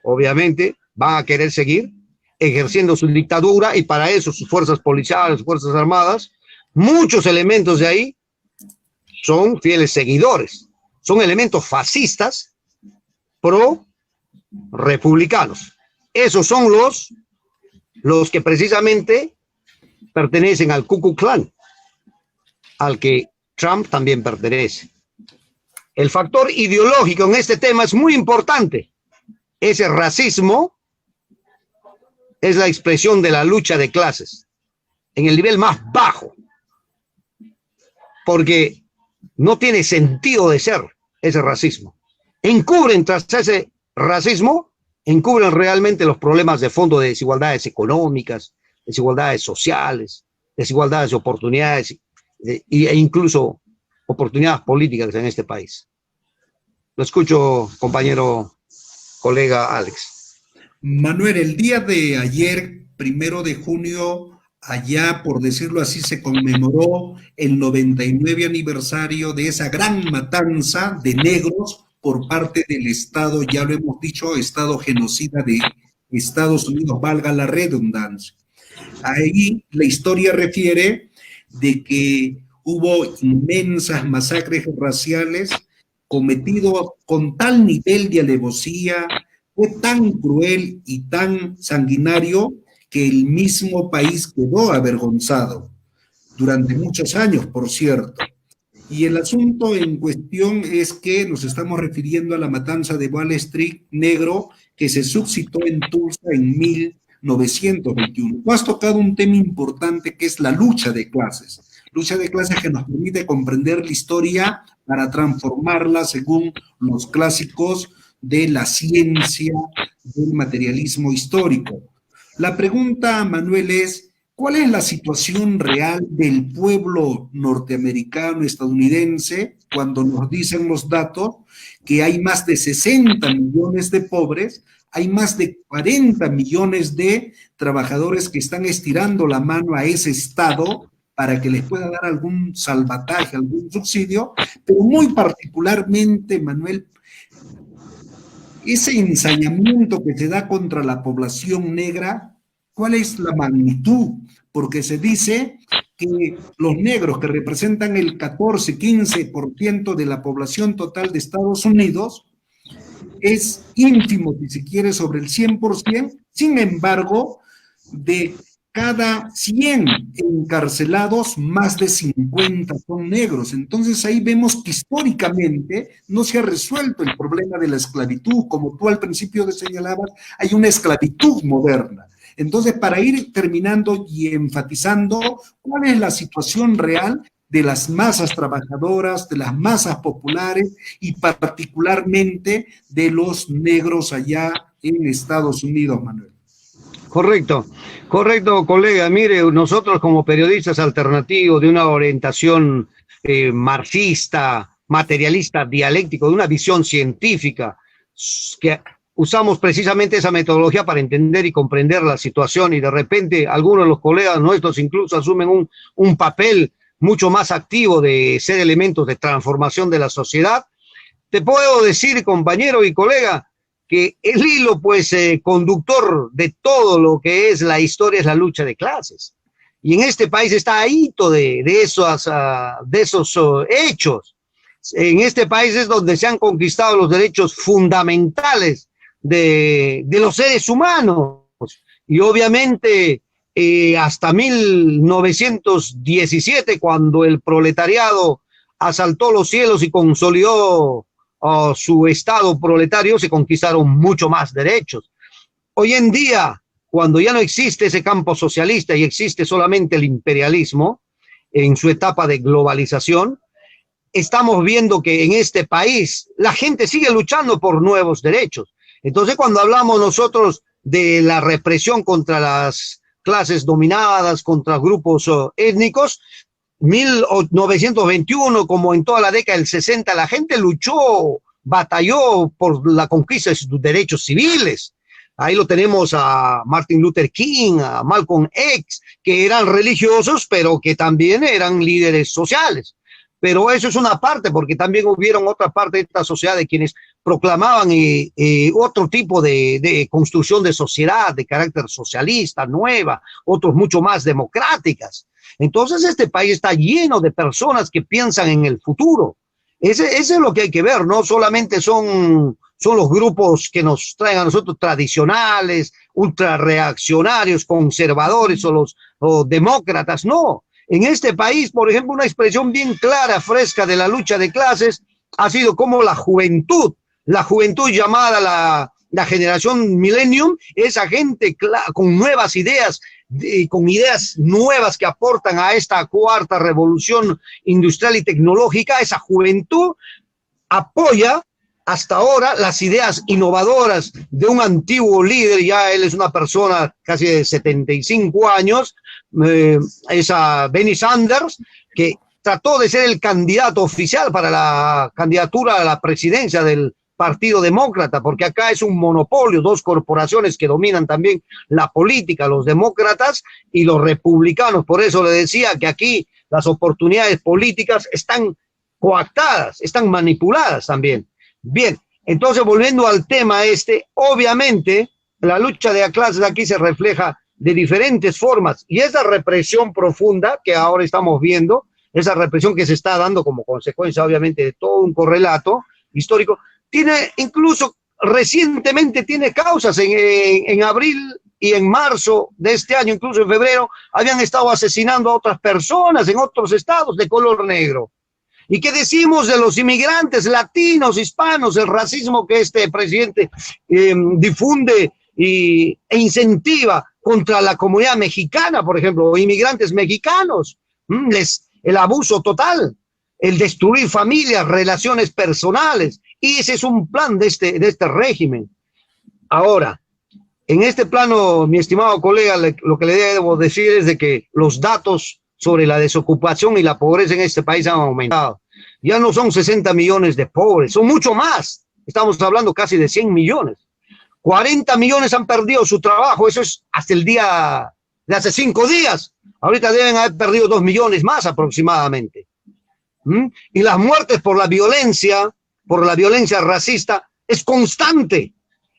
obviamente, van a querer seguir ejerciendo su dictadura, y para eso sus fuerzas policiales, sus fuerzas armadas, muchos elementos de ahí son fieles seguidores, son elementos fascistas pro-republicanos. Esos son los que precisamente pertenecen al Ku Klux Klan, al que Trump también pertenece. El factor ideológico en este tema es muy importante. Ese racismo es la expresión de la lucha de clases en el nivel más bajo, porque no tiene sentido de ser ese racismo. Encubren tras ese racismo, encubren realmente los problemas de fondo de desigualdades económicas, desigualdades sociales, desigualdades de oportunidades e incluso oportunidades políticas en este país. Lo escucho, compañero, colega Alex. Manuel, el día de ayer, 1 de junio, allá, por decirlo así, se conmemoró el 99 aniversario de esa gran matanza de negros por parte del Estado, ya lo hemos dicho, Estado genocida de Estados Unidos, valga la redundancia. Ahí la historia refiere de que hubo inmensas masacres raciales cometido con tal nivel de alevosía, fue tan cruel y tan sanguinario que el mismo país quedó avergonzado, durante muchos años, por cierto. Y el asunto en cuestión es que nos estamos refiriendo a la matanza de Wall Street Negro que se suscitó en Tulsa en 1921. Tú has tocado un tema importante que es la lucha de clases que nos permite comprender la historia para transformarla según los clásicos de la ciencia del materialismo histórico. La pregunta, Manuel, es: ¿cuál es la situación real del pueblo norteamericano, estadounidense, cuando nos dicen los datos que hay más de 60 millones de pobres, hay más de 40 millones de trabajadores que están estirando la mano a ese Estado para que les pueda dar algún salvataje, algún subsidio, pero muy particularmente, Manuel, ese ensañamiento que se da contra la población negra? ¿Cuál es la magnitud? Porque se dice que los negros, que representan el 14-15% de la población total de Estados Unidos, es ínfimo, si se quiere, sobre el 100%. Sin embargo, de cada 100 encarcelados, más de 50 son negros. Entonces ahí vemos que históricamente no se ha resuelto el problema de la esclavitud. Como tú al principio señalabas, hay una esclavitud moderna. Entonces, para ir terminando y enfatizando, ¿cuál es la situación real de las masas trabajadoras, de las masas populares y particularmente de los negros allá en Estados Unidos, Manuel? Correcto, correcto, colega. Mire, nosotros como periodistas alternativos de una orientación marxista, materialista, dialéctico, de una visión científica, que usamos precisamente esa metodología para entender y comprender la situación, y de repente algunos de los colegas nuestros incluso asumen un papel mucho más activo de ser elementos de transformación de la sociedad. Te puedo decir, compañero y colega, que el hilo, pues, conductor de todo lo que es la historia es la lucha de clases. Y en este país está ahito de esos hechos. En este país es donde se han conquistado los derechos fundamentales de los seres humanos. Y obviamente hasta 1917, cuando el proletariado asaltó los cielos y consolidó su estado proletario, se conquistaron mucho más derechos. Hoy en día, cuando ya no existe ese campo socialista y existe solamente el imperialismo en su etapa de globalización, estamos viendo que en este país la gente sigue luchando por nuevos derechos. Entonces, cuando hablamos nosotros de la represión contra las clases dominadas, contra grupos étnicos, 1921, como en toda la década del 60, la gente luchó, batalló por la conquista de sus derechos civiles. Ahí lo tenemos a Martin Luther King, a Malcolm X, que eran religiosos, pero que también eran líderes sociales. Pero eso es una parte, porque también hubieron otra parte de esta sociedad de quienes proclamaban otro tipo de construcción de sociedad, de carácter socialista, nueva, otros mucho más democráticas. Entonces este país está lleno de personas que piensan en el futuro. Ese es lo que hay que ver, no solamente son los grupos que nos traen a nosotros tradicionales, ultrarreaccionarios, conservadores o demócratas, no. En este país, por ejemplo, una expresión bien clara, fresca de la lucha de clases ha sido como la juventud llamada la generación millennium, esa gente con nuevas ideas, con ideas nuevas que aportan a esta cuarta revolución industrial y tecnológica. Esa juventud apoya hasta ahora las ideas innovadoras de un antiguo líder, ya él es una persona casi de 75 años, esa Bernie Sanders, que trató de ser el candidato oficial para la candidatura a la presidencia del Partido Demócrata, porque acá es un monopolio, dos corporaciones que dominan también la política, los demócratas y los republicanos. Por eso le decía que aquí las oportunidades políticas están coactadas, están manipuladas también. Bien, entonces volviendo al tema obviamente la lucha de clases aquí se refleja de diferentes formas, y esa represión profunda que ahora estamos viendo, esa represión que se está dando como consecuencia obviamente de todo un correlato, histórico, tiene incluso recientemente tiene causas en abril y en marzo de este año, incluso en febrero, habían estado asesinando a otras personas en otros estados de color negro. ¿Y qué decimos de los inmigrantes latinos, hispanos, el racismo que este presidente difunde e incentiva contra la comunidad mexicana, por ejemplo, o inmigrantes mexicanos? El abuso total, el destruir familias, relaciones personales, y ese es un plan de este régimen. Ahora, en este plano, mi estimado colega, lo que le debo decir es de que los datos sobre la desocupación y la pobreza en este país han aumentado. Ya no son 60 millones de pobres, son mucho más. Estamos hablando casi de 100 millones. 40 millones han perdido su trabajo, eso es hasta el día de hace 5 días. Ahorita deben haber perdido 2 millones más aproximadamente. Y las muertes por la violencia racista es constante.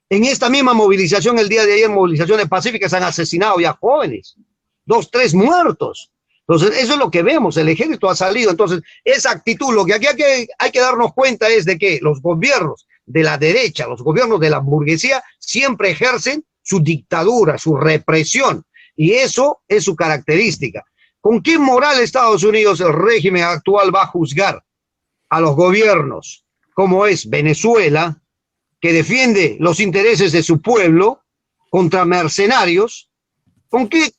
En esta misma movilización, el día de ayer, movilizaciones pacíficas, han asesinado ya jóvenes, 2, 3 muertos. Entonces, eso es lo que vemos, el ejército ha salido. Entonces, esa actitud, lo que aquí hay que darnos cuenta es de que los gobiernos de la derecha, los gobiernos de la burguesía, siempre ejercen su dictadura, su represión, y eso es su característica. ¿Con qué moral Estados Unidos, el régimen actual, va a juzgar a los gobiernos como es Venezuela, que defiende los intereses de su pueblo contra mercenarios? ¿Con qué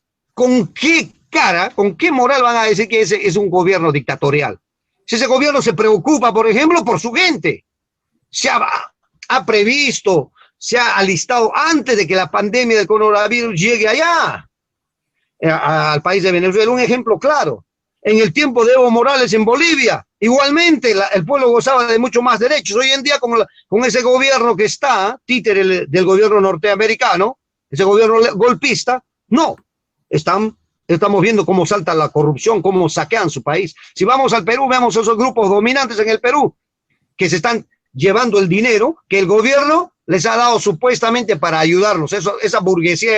cara, con qué moral van a decir que ese es un gobierno dictatorial? Si ese gobierno se preocupa, por ejemplo, por su gente, se ha previsto, se ha alistado antes de que la pandemia del coronavirus llegue allá, al país de Venezuela. Un ejemplo claro, en el tiempo de Evo Morales en Bolivia, igualmente el pueblo gozaba de mucho más derechos. Hoy en día, con ese gobierno que está, títere del gobierno norteamericano, ese gobierno golpista, no, estamos viendo cómo salta la corrupción, cómo saquean su país. Si vamos al Perú, vemos esos grupos dominantes en el Perú que se están llevando el dinero que el gobierno les ha dado supuestamente para ayudarnos. Esa burguesía,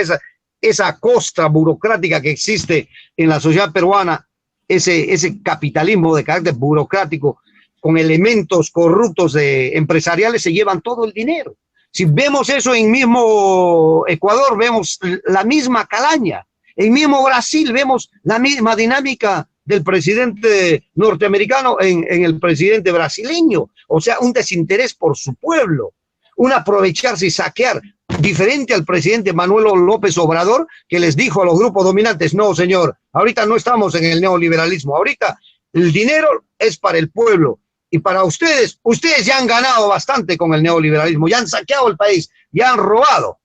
esa costra burocrática que existe en la sociedad peruana, ese capitalismo de carácter burocrático con elementos corruptos empresariales, se llevan todo el dinero. Si vemos eso en mismo Ecuador, vemos la misma calaña. En mismo Brasil vemos la misma dinámica del presidente norteamericano en el presidente brasileño. O sea, un desinterés por su pueblo, un aprovecharse y saquear, diferente al presidente Manuel López Obrador, que les dijo a los grupos dominantes: no, señor, ahorita no estamos en el neoliberalismo, ahorita el dinero es para el pueblo y para ustedes ya han ganado bastante con el neoliberalismo, ya han saqueado el país, ya han robado.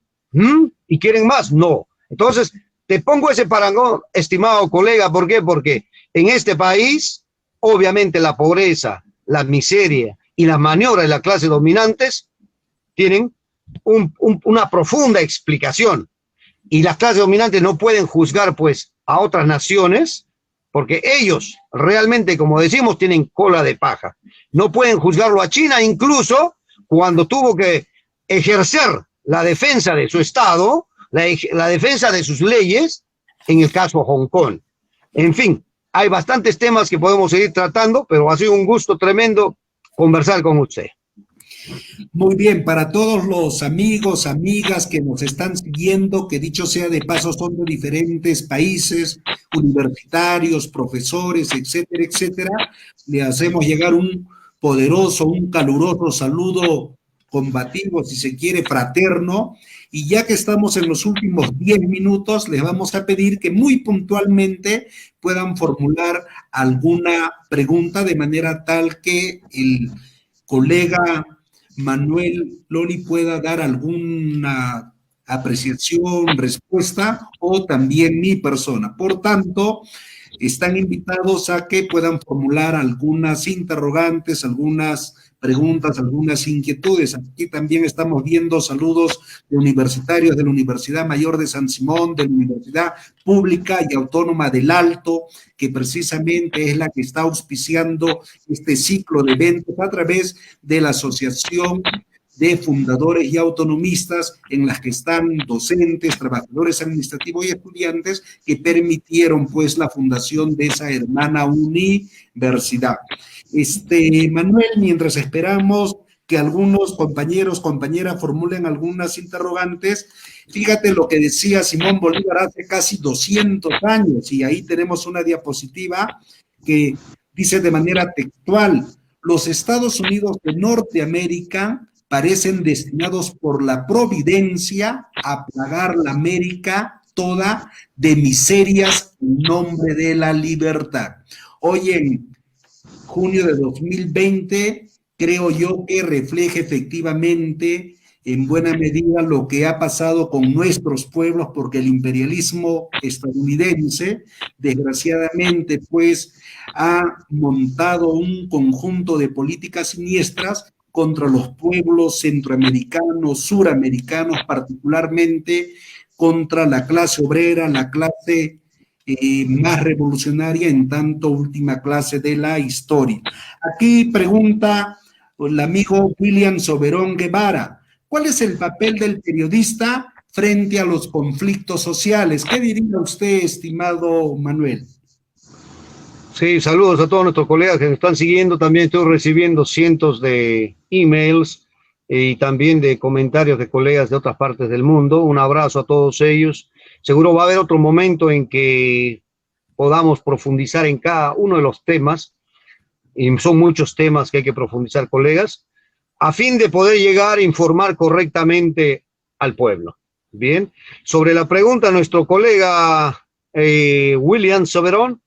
¿Y quieren más? No. Entonces, te pongo ese parangón, estimado colega. ¿Por qué? Porque en este país, obviamente, la pobreza, la miseria y la maniobra de la clase dominantes tienen una profunda explicación. Y las clases dominantes no pueden juzgar, pues, a otras naciones, porque ellos realmente, como decimos, tienen cola de paja. No pueden juzgarlo a China, incluso cuando tuvo que ejercer la defensa de su Estado, la defensa de sus leyes, en el caso Hong Kong. En fin, hay bastantes temas que podemos seguir tratando, pero ha sido un gusto tremendo conversar con usted. Muy bien, para todos los amigos, amigas que nos están siguiendo, que dicho sea de paso son de diferentes países, universitarios, profesores, etcétera, etcétera, le hacemos llegar un poderoso, un caluroso saludo combativo, si se quiere, fraterno. Y ya que estamos en los últimos 10 minutos, les vamos a pedir que muy puntualmente puedan formular alguna pregunta de manera tal que el colega Manuel Loli pueda dar alguna apreciación, respuesta, o también mi persona. Por tanto, están invitados a que puedan formular algunas interrogantes, algunas preguntas, algunas inquietudes. Aquí también estamos viendo saludos de universitarios de la Universidad Mayor de San Simón, de la Universidad Pública y Autónoma del Alto, que precisamente es la que está auspiciando este ciclo de eventos a través de la Asociación de Fundadores y Autonomistas, en las que están docentes, trabajadores administrativos y estudiantes que permitieron pues la fundación de esa hermana universidad. Manuel, mientras esperamos que algunos compañeros, compañeras formulen algunas interrogantes. Fíjate lo que decía Simón Bolívar hace casi 200 años, y ahí tenemos una diapositiva que dice de manera textual: los Estados Unidos de Norteamérica parecen destinados por la providencia a plagar la América toda de miserias en nombre de la libertad. Hoy en junio de 2020, creo yo que refleja efectivamente en buena medida lo que ha pasado con nuestros pueblos, porque el imperialismo estadounidense, desgraciadamente, pues, ha montado un conjunto de políticas siniestras contra los pueblos centroamericanos, suramericanos, particularmente contra la clase obrera, la clase más revolucionaria, en tanto última clase de la historia. Aquí pregunta el amigo William Soberón Guevara: ¿cuál es el papel del periodista frente a los conflictos sociales? ¿Qué diría usted, estimado Manuel? Sí, saludos a todos nuestros colegas que nos están siguiendo. También estoy recibiendo cientos de emails y también de comentarios de colegas de otras partes del mundo. Un abrazo a todos ellos. Seguro va a haber otro momento en que podamos profundizar en cada uno de los temas, y son muchos temas que hay que profundizar, colegas, a fin de poder llegar a informar correctamente al pueblo. Bien, sobre la pregunta de nuestro colega William Soberón,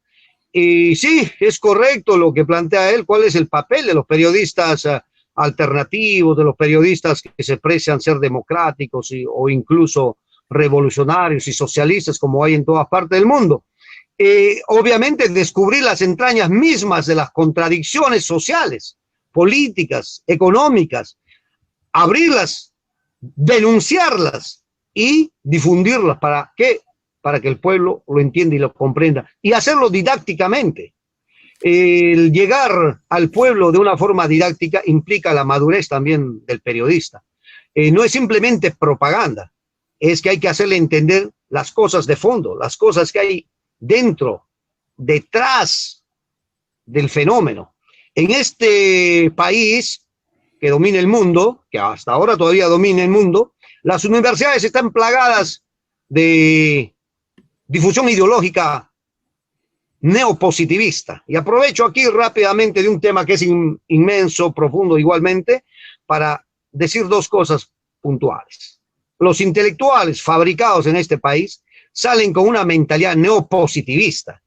y sí, es correcto lo que plantea él. ¿Cuál es el papel de los periodistas alternativos, de los periodistas que se precian ser democráticos o incluso revolucionarios y socialistas como hay en todas partes del mundo? Obviamente descubrir las entrañas mismas de las contradicciones sociales, políticas, económicas, abrirlas, denunciarlas y difundirlas. ¿Para qué? Para que el pueblo lo entienda y lo comprenda, y hacerlo didácticamente. El llegar al pueblo de una forma didáctica implica la madurez también del periodista. No es simplemente propaganda, es que hay que hacerle entender las cosas de fondo, las cosas que hay dentro, detrás del fenómeno. En este país que domina el mundo, que hasta ahora todavía domina el mundo, las universidades están plagadas de difusión ideológica neopositivista. Y aprovecho aquí rápidamente de un tema que es inmenso, profundo igualmente, para decir dos cosas puntuales. Los intelectuales fabricados en este país salen con una mentalidad neopositivista,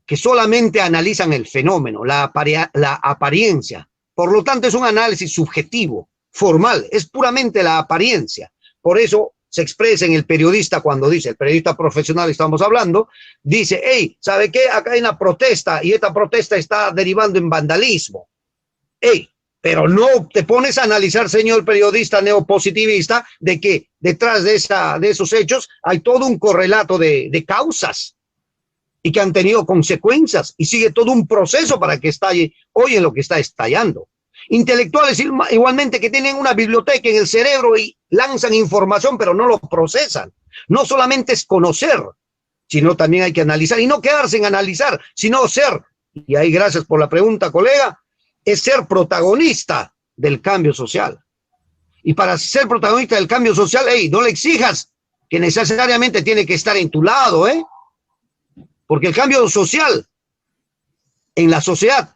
que solamente analizan el fenómeno, la apariencia. Por lo tanto, es un análisis subjetivo, formal, es puramente la apariencia. Por eso se expresa en el periodista cuando dice, el periodista profesional estamos hablando, dice: hey, ¿sabe qué? Acá hay una protesta y esta protesta está derivando en vandalismo. Hey, pero no te pones a analizar, señor periodista neopositivista, de que detrás de esos hechos hay todo un correlato de causas y que han tenido consecuencias, y sigue todo un proceso para que estalle hoy en lo que está estallando. Intelectuales igualmente que tienen una biblioteca en el cerebro y lanzan información, pero no lo procesan. No solamente es conocer, sino también hay que analizar, y no quedarse en analizar, sino ser, y ahí gracias por la pregunta, colega, es ser protagonista del cambio social. Y para ser protagonista del cambio social, hey, no le exijas que necesariamente tiene que estar en tu lado, porque el cambio social en la sociedad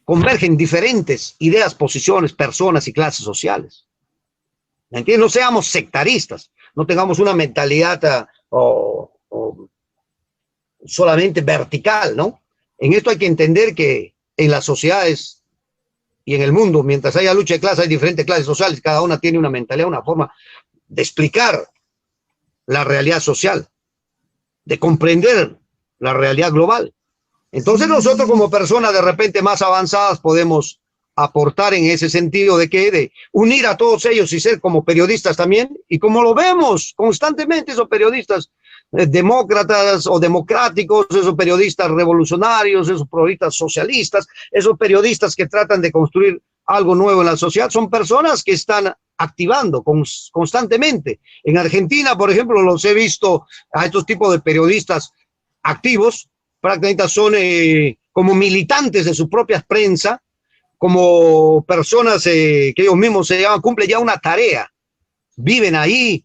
convergen diferentes ideas, posiciones, personas y clases sociales. ¿Me entiendes? No seamos sectaristas, no tengamos una mentalidad solamente vertical, ¿no? En esto hay que entender que en las sociedades y en el mundo, mientras haya lucha de clases, hay diferentes clases sociales, cada una tiene una mentalidad, una forma de explicar la realidad social, de comprender la realidad global. Entonces nosotros como personas de repente más avanzadas podemos aportar en ese sentido de unir a todos ellos y ser como periodistas también, y como lo vemos constantemente, esos periodistas demócratas o democráticos, esos periodistas revolucionarios, esos periodistas socialistas, esos periodistas que tratan de construir algo nuevo en la sociedad, son personas que están activando constantemente. En Argentina, por ejemplo, los he visto a estos tipos de periodistas activos, prácticamente son como militantes de su propia prensa, como personas que ellos mismos se llaman, cumplen ya una tarea, viven ahí,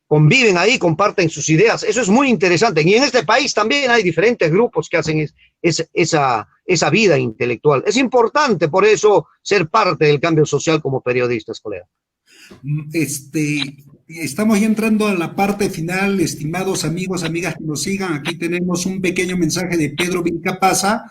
conviven ahí, comparten sus ideas. Eso es muy interesante. Y en este país también hay diferentes grupos que hacen esa vida intelectual. Es importante, por eso, ser parte del cambio social como periodistas, colega. Estamos ya entrando a la parte final, estimados amigos, amigas que nos sigan. Aquí tenemos un pequeño mensaje de Pedro Vilcapasa,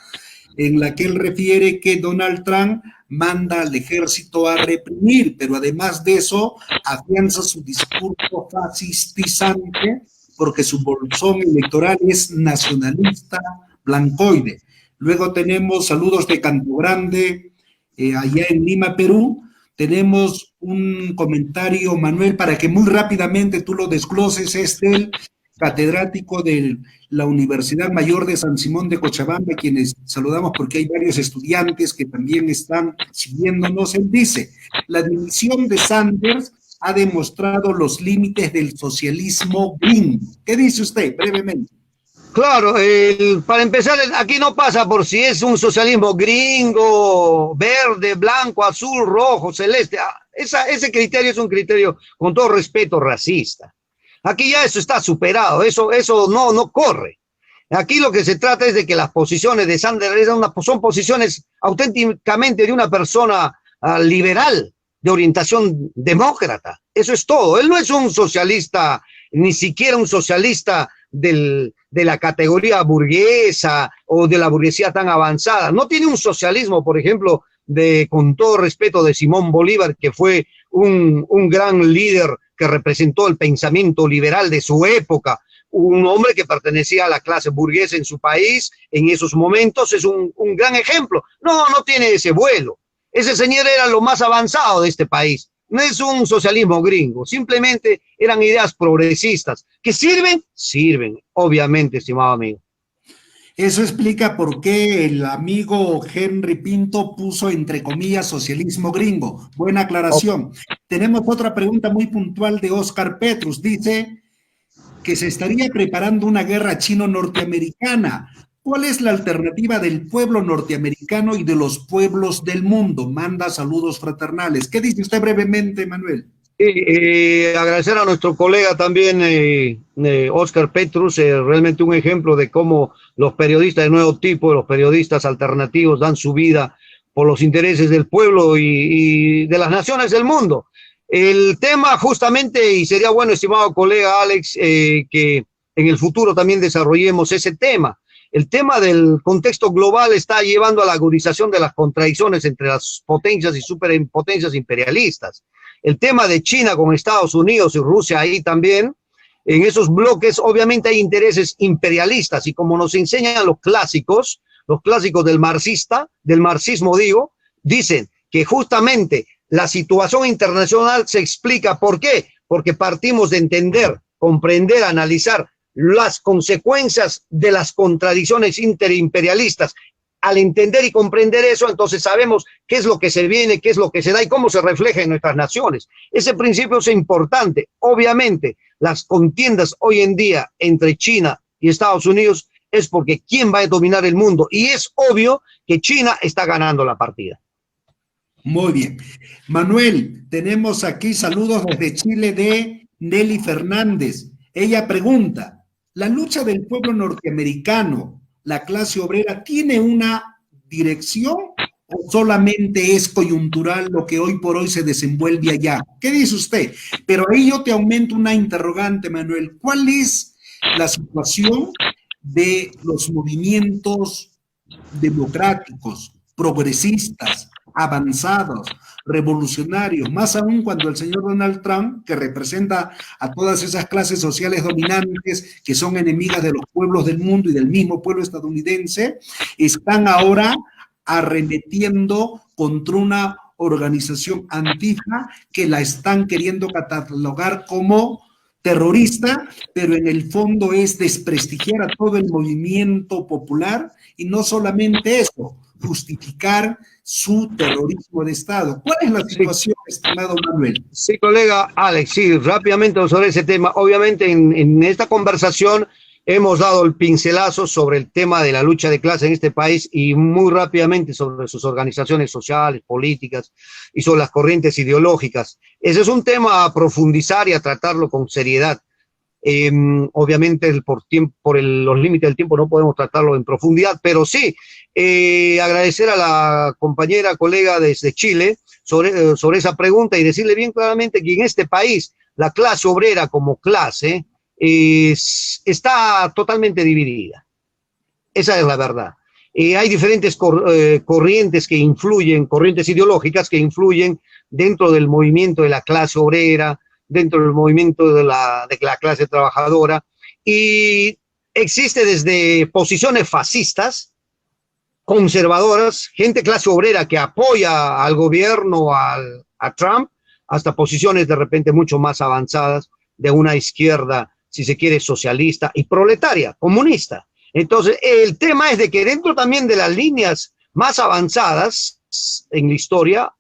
en la que él refiere que Donald Trump manda al ejército a reprimir, pero además de eso, afianza su discurso fascistizante porque su bolsón electoral es nacionalista blancoide. Luego tenemos saludos de Canto Grande, allá en Lima, Perú. Tenemos un comentario, Manuel, para que muy rápidamente tú lo desgloses, es del catedrático de la Universidad Mayor de San Simón de Cochabamba, quienes saludamos porque hay varios estudiantes que también están siguiéndonos. Él dice, la dimisión de Sanders ha demostrado los límites del socialismo gringo. ¿Qué dice usted, brevemente? Claro, para empezar, aquí no pasa por si es un socialismo gringo, verde, blanco, azul, rojo, celeste. Ese criterio es un criterio, con todo respeto, racista. Aquí ya eso está superado, eso no corre. Aquí lo que se trata es de que las posiciones de Sanders son posiciones auténticamente de una persona liberal, de orientación demócrata. Eso es todo. Él no es un socialista, ni siquiera un socialista de la categoría burguesa o de la burguesía tan avanzada. No tiene un socialismo, por ejemplo, con todo respeto, de Simón Bolívar, que fue un gran líder que representó el pensamiento liberal de su época, un hombre que pertenecía a la clase burguesa en su país en esos momentos. Es un gran ejemplo. No tiene ese vuelo. Ese señor era lo más avanzado de este país. No es un socialismo gringo, simplemente eran ideas progresistas. ¿Que sirven? Sirven, obviamente, estimado amigo. Eso explica por qué el amigo Henry Pinto puso entre comillas socialismo gringo. Buena aclaración. Tenemos otra pregunta muy puntual de Oscar Petrus. Dice que se estaría preparando una guerra chino-norteamericana. ¿Cuál es la alternativa del pueblo norteamericano y de los pueblos del mundo? Manda saludos fraternales. ¿Qué dice usted brevemente, Manuel? Agradecer a nuestro colega también, Oscar Petrus, realmente un ejemplo de cómo los periodistas de nuevo tipo, los periodistas alternativos, dan su vida por los intereses del pueblo y de las naciones del mundo. El tema justamente, y sería bueno, estimado colega Alex, que en el futuro también desarrollemos ese tema. El tema del contexto global está llevando a la agudización de las contradicciones entre las potencias y superpotencias imperialistas. El tema de China con Estados Unidos y Rusia ahí también, en esos bloques obviamente hay intereses imperialistas, y como nos enseñan los clásicos del marxismo digo, dicen que justamente la situación internacional se explica. ¿Por qué? Porque partimos de entender, comprender, analizar las consecuencias de las contradicciones interimperialistas. Al entender y comprender eso, entonces sabemos qué es lo que se viene, qué es lo que se da y cómo se refleja en nuestras naciones. Ese principio es importante. Obviamente, las contiendas hoy en día entre China y Estados Unidos es porque quién va a dominar el mundo, y es obvio que China está ganando la partida. Muy bien. Manuel, tenemos aquí saludos desde Chile de Nelly Fernández. Ella pregunta, ¿la lucha del pueblo norteamericano, la clase obrera, tiene una dirección o solamente es coyuntural lo que hoy por hoy se desenvuelve allá? ¿Qué dice usted? Pero ahí yo te aumento una interrogante, Manuel. ¿Cuál es la situación de los movimientos democráticos, progresistas, avanzados, revolucionarios, más aún cuando el señor Donald Trump, que representa a todas esas clases sociales dominantes que son enemigas de los pueblos del mundo y del mismo pueblo estadounidense, están ahora arremetiendo contra una organización Antifa que la están queriendo catalogar como terrorista, pero en el fondo es desprestigiar a todo el movimiento popular, y no solamente eso, justificar su terrorismo de Estado. ¿Cuál es la situación, estimado Manuel? Sí, colega Alex, sí, rápidamente sobre ese tema. Obviamente en esta conversación hemos dado el pincelazo sobre el tema de la lucha de clase en este país y muy rápidamente sobre sus organizaciones sociales, políticas y sobre las corrientes ideológicas. Ese es un tema a profundizar y a tratarlo con seriedad. Obviamente los límites del tiempo no podemos tratarlo en profundidad, pero sí agradecer a la compañera, colega desde Chile sobre esa pregunta y decirle bien claramente que en este país la clase obrera como clase está totalmente dividida. Esa es la verdad. Hay diferentes corrientes que influyen, corrientes ideológicas que influyen dentro del movimiento de la clase obrera, dentro del movimiento de la clase trabajadora, y existe desde posiciones fascistas, conservadoras, gente clase obrera que apoya al gobierno, a Trump, hasta posiciones de repente mucho más avanzadas de una izquierda, si se quiere, socialista y proletaria, comunista. Entonces, el tema es de que dentro también de las líneas más avanzadas en la historia,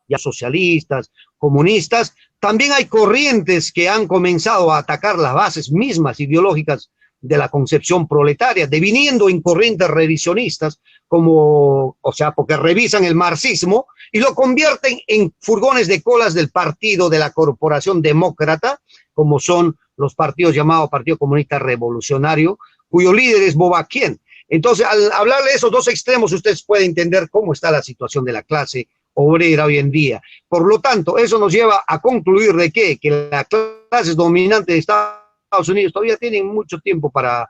ya socialistas, comunistas, también hay corrientes que han comenzado a atacar las bases mismas ideológicas de la concepción proletaria, deviniendo en corrientes revisionistas, porque revisan el marxismo y lo convierten en furgones de colas del partido de la corporación demócrata, como son los partidos llamados Partido Comunista Revolucionario, cuyo líder es Bobakien. Entonces, al hablarle de esos dos extremos, ustedes pueden entender cómo está la situación de la clase obrera hoy en día. Por lo tanto, eso nos lleva a concluir de que las clases dominantes de Estados Unidos todavía tienen mucho tiempo para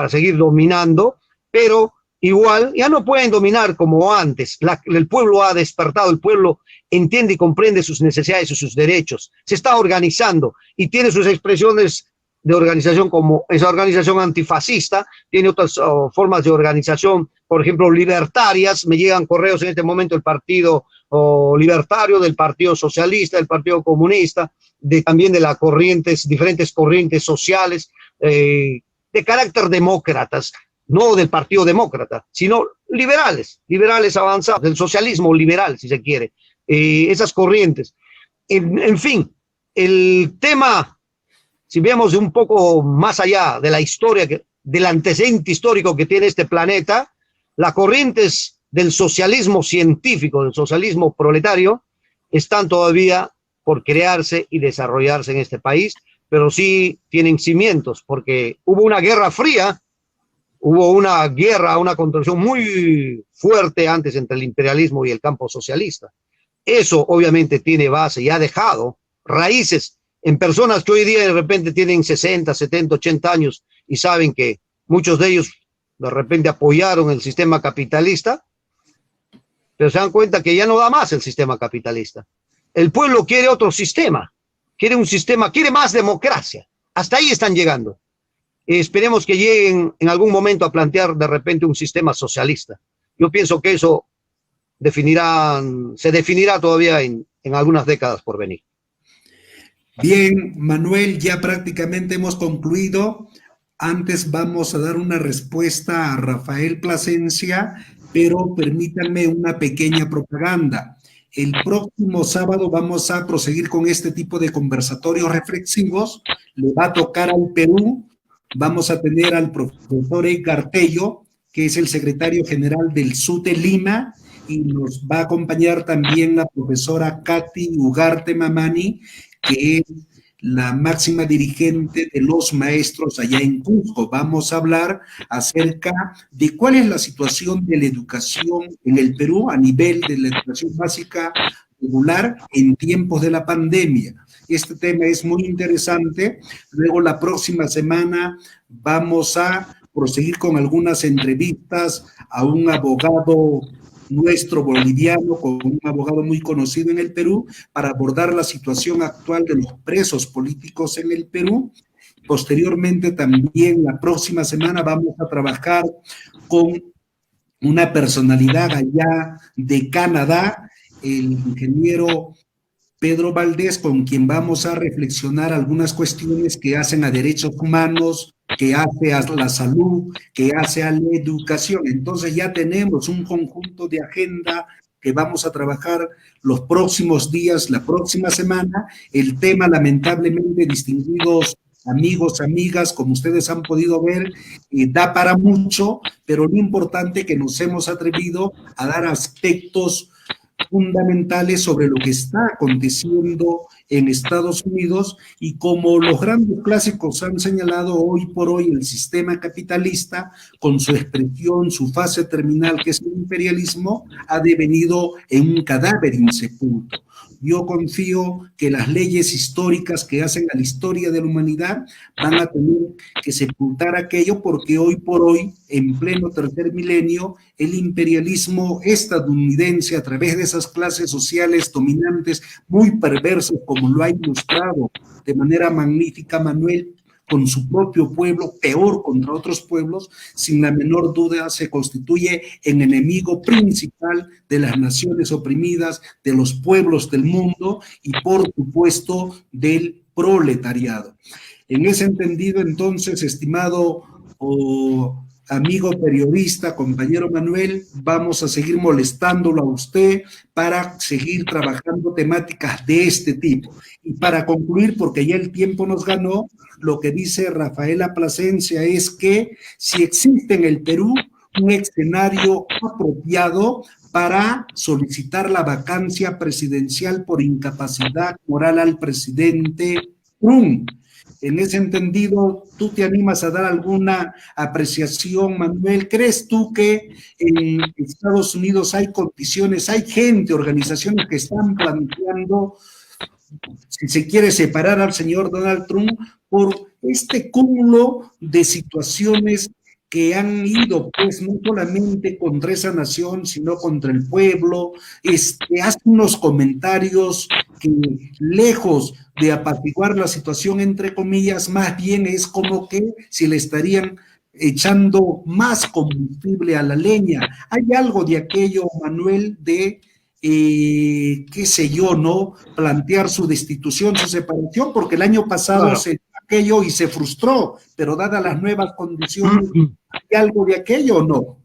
seguir dominando, pero igual ya no pueden dominar como antes. El pueblo ha despertado, el pueblo entiende y comprende sus necesidades y sus derechos, se está organizando y tiene sus expresiones de organización, como esa organización antifascista, tiene otras formas de organización, por ejemplo, libertarias. Me llegan correos en este momento del Partido Libertario, del Partido Socialista, del Partido Comunista, también de las diferentes corrientes sociales de carácter demócratas, no del Partido Demócrata, sino liberales avanzados, del socialismo liberal, si se quiere, esas corrientes. En fin, el tema, si vemos un poco más allá de la historia, del antecedente histórico que tiene este planeta, las corrientes del socialismo científico, del socialismo proletario, están todavía por crearse y desarrollarse en este país, pero sí tienen cimientos, porque hubo una guerra fría, hubo una contracción muy fuerte antes entre el imperialismo y el campo socialista. Eso obviamente tiene base y ha dejado raíces en personas que hoy día de repente tienen 60, 70, 80 años y saben que muchos de ellos de repente apoyaron el sistema capitalista, pero se dan cuenta que ya no da más el sistema capitalista. El pueblo quiere otro sistema, quiere un sistema, quiere más democracia. Hasta ahí están llegando. Esperemos que lleguen en algún momento a plantear de repente un sistema socialista. Yo pienso que eso se definirá todavía en algunas décadas por venir. Bien, Manuel, ya prácticamente hemos concluido. Antes vamos a dar una respuesta a Rafael Plasencia, pero permítanme una pequeña propaganda. El próximo sábado vamos a proseguir con este tipo de conversatorios reflexivos. Le va a tocar al Perú. Vamos a tener al profesor Edgar Tello, que es el secretario general del SUTE Lima, y nos va a acompañar también la profesora Katy Ugarte Mamani, que es la máxima dirigente de los maestros allá en Cusco. Vamos a hablar acerca de cuál es la situación de la educación en el Perú a nivel de la educación básica regular en tiempos de la pandemia. Este tema es muy interesante. Luego la próxima semana vamos a proseguir con algunas entrevistas a un abogado nuestro boliviano, con un abogado muy conocido en el Perú, para abordar la situación actual de los presos políticos en el Perú. Posteriormente, también la próxima semana vamos a trabajar con una personalidad allá de Canadá, el ingeniero Pedro Valdés, con quien vamos a reflexionar algunas cuestiones que hacen a derechos humanos, que hace a la salud, que hace a la educación. Entonces ya tenemos un conjunto de agenda que vamos a trabajar los próximos días, la próxima semana. El tema, lamentablemente, distinguidos amigos, amigas, como ustedes han podido ver, da para mucho, pero lo importante es que nos hemos atrevido a dar aspectos fundamentales sobre lo que está aconteciendo en Estados Unidos y como los grandes clásicos han señalado, hoy por hoy el sistema capitalista, con su expresión, su fase terminal, que es el imperialismo, ha devenido en un cadáver insepulto. Yo confío que las leyes históricas que hacen a la historia de la humanidad van a tener que sepultar aquello, porque hoy por hoy, en pleno tercer milenio, el imperialismo estadounidense, a través de esas clases sociales dominantes muy perversas, como lo ha ilustrado de manera magnífica Manuel, con su propio pueblo, peor contra otros pueblos, sin la menor duda se constituye en enemigo principal de las naciones oprimidas, de los pueblos del mundo y, por supuesto, del proletariado. En ese entendido, entonces, estimado amigo periodista, compañero Manuel, vamos a seguir molestándolo a usted para seguir trabajando temáticas de este tipo. Y para concluir, porque ya el tiempo nos ganó, lo que dice Rafaela Plasencia es que si existe en el Perú un escenario apropiado para solicitar la vacancia presidencial por incapacidad moral al presidente Trump. En ese entendido, ¿tú te animas a dar alguna apreciación, Manuel? ¿Crees tú que en Estados Unidos hay condiciones, hay gente, organizaciones que están planteando, si se quiere, separar al señor Donald Trump por este cúmulo de situaciones que han ido, pues, no solamente contra esa nación, sino contra el pueblo? Hace unos comentarios que, lejos de apaciguar la situación, entre comillas, más bien es como que si le estarían echando más combustible a la leña. ¿Hay algo de aquello, Manuel, de, qué sé yo, no plantear su destitución, su separación? Porque el año pasado Claro. se aquello y se frustró, pero dadas las nuevas condiciones, ¿hay algo de aquello o no?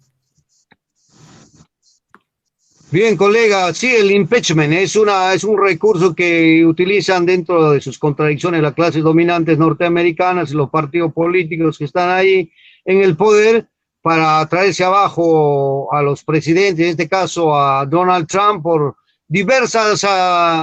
Bien, colega, sí, el impeachment es un recurso que utilizan dentro de sus contradicciones las clases dominantes norteamericanas y los partidos políticos que están ahí en el poder para traerse abajo a los presidentes, en este caso a Donald Trump, por diversas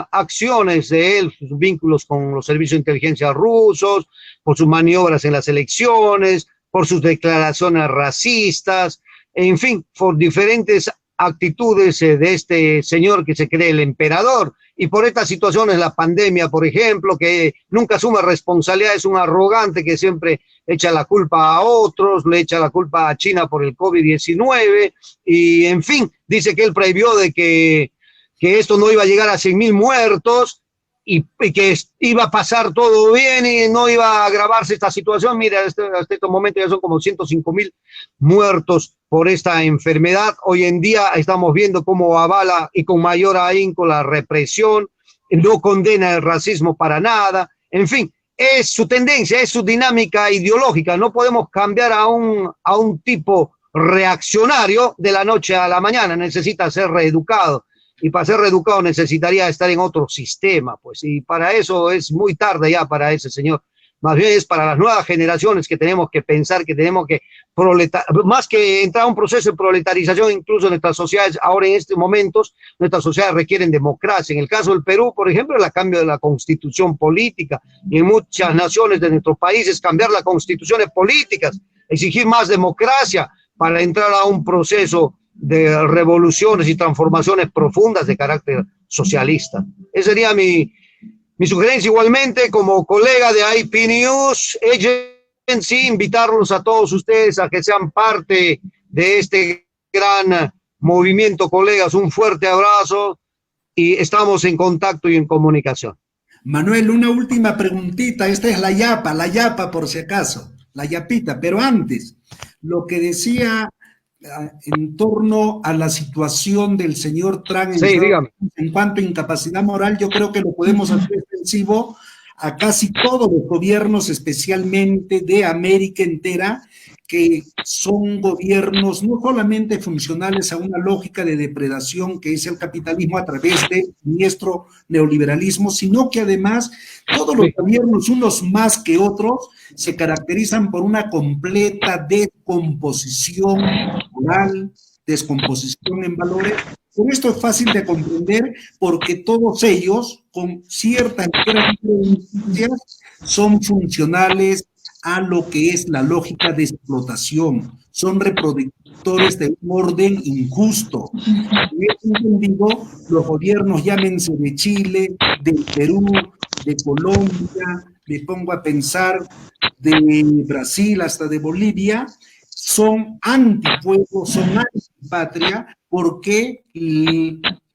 acciones de él, sus vínculos con los servicios de inteligencia rusos, por sus maniobras en las elecciones, por sus declaraciones racistas, en fin, por diferentes actitudes de este señor que se cree el emperador. Y por estas situaciones, la pandemia, por ejemplo, que nunca asume responsabilidad, es un arrogante que siempre echa la culpa a otros, le echa la culpa a China por el COVID-19 y, en fin, dice que él previó de que esto no iba a llegar a 100,000 muertos y que iba a pasar todo bien y no iba a agravarse esta situación. Mira, hasta estos momentos ya son como 105,000 muertos por esta enfermedad. Hoy en día estamos viendo cómo avala y con mayor ahínco la represión, no condena el racismo para nada. En fin, es su tendencia, es su dinámica ideológica. No podemos cambiar a un tipo reaccionario de la noche a la mañana. Necesita ser reeducado. Y para ser reeducado necesitaría estar en otro sistema, pues, y para eso es muy tarde ya para ese señor. Más bien es para las nuevas generaciones que tenemos que pensar, que tenemos que más que entrar a un proceso de proletarización, incluso en nuestras sociedades, ahora en estos momentos, nuestras sociedades requieren democracia. En el caso del Perú, por ejemplo, el cambio de la constitución política, y en muchas naciones de nuestros países, cambiar las constituciones políticas, exigir más democracia para entrar a un proceso de revoluciones y transformaciones profundas de carácter socialista. Esa sería mi sugerencia. Igualmente, como colega de IP News Agency, invitarlos a todos ustedes a que sean parte de este gran movimiento, colegas. Un fuerte abrazo y estamos en contacto y en comunicación. Manuel, una última preguntita. Esta es la yapa por si acaso, la yapita, pero antes, lo que decía en torno a la situación del señor Trump en cuanto a incapacidad moral, yo creo que lo podemos hacer extensivo a casi todos los gobiernos, especialmente de América entera, que son gobiernos no solamente funcionales a una lógica de depredación que es el capitalismo a través de nuestro neoliberalismo, sino que además todos los gobiernos, unos más que otros, se caracterizan por una completa descomposición moral, descomposición en valores. Por esto es fácil de comprender porque todos ellos, con ciertas diferencias, son funcionales a lo que es la lógica de explotación. Son reproductores de un orden injusto. En ese sentido, los gobiernos, llámense de Chile, del Perú, de Colombia, me pongo a pensar de Brasil hasta de Bolivia, son antipueblo, son antipatria, porque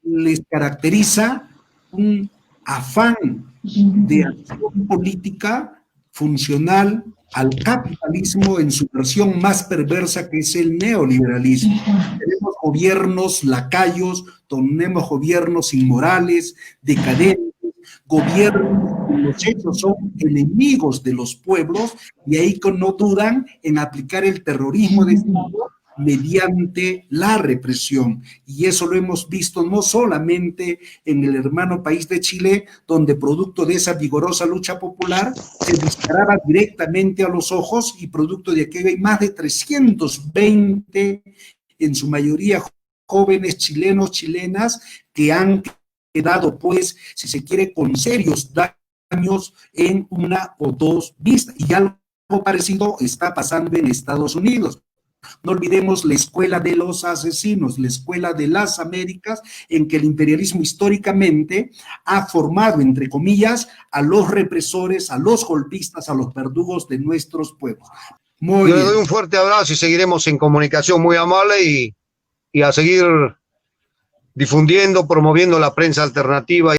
les caracteriza un afán de acción política funcional al capitalismo en su versión más perversa, que es el neoliberalismo. Tenemos gobiernos lacayos, tenemos gobiernos inmorales, decadentes, gobiernos que en los hechos son enemigos de los pueblos, y ahí no dudan en aplicar el terrorismo de Estado mediante la represión. Y eso lo hemos visto no solamente en el hermano país de Chile, donde producto de esa vigorosa lucha popular se disparaba directamente a los ojos, y producto de aquello hay más de 320, en su mayoría jóvenes chilenos, chilenas, que han quedado, pues, si se quiere, con serios daños en una o dos vistas. Y algo parecido está pasando en Estados Unidos. No olvidemos la escuela de los asesinos, la escuela de las Américas, en que el imperialismo históricamente ha formado, entre comillas, a los represores, a los golpistas, a los verdugos de nuestros pueblos. Yo le doy un fuerte abrazo y seguiremos en comunicación, muy amable, y a seguir difundiendo, promoviendo la prensa alternativa.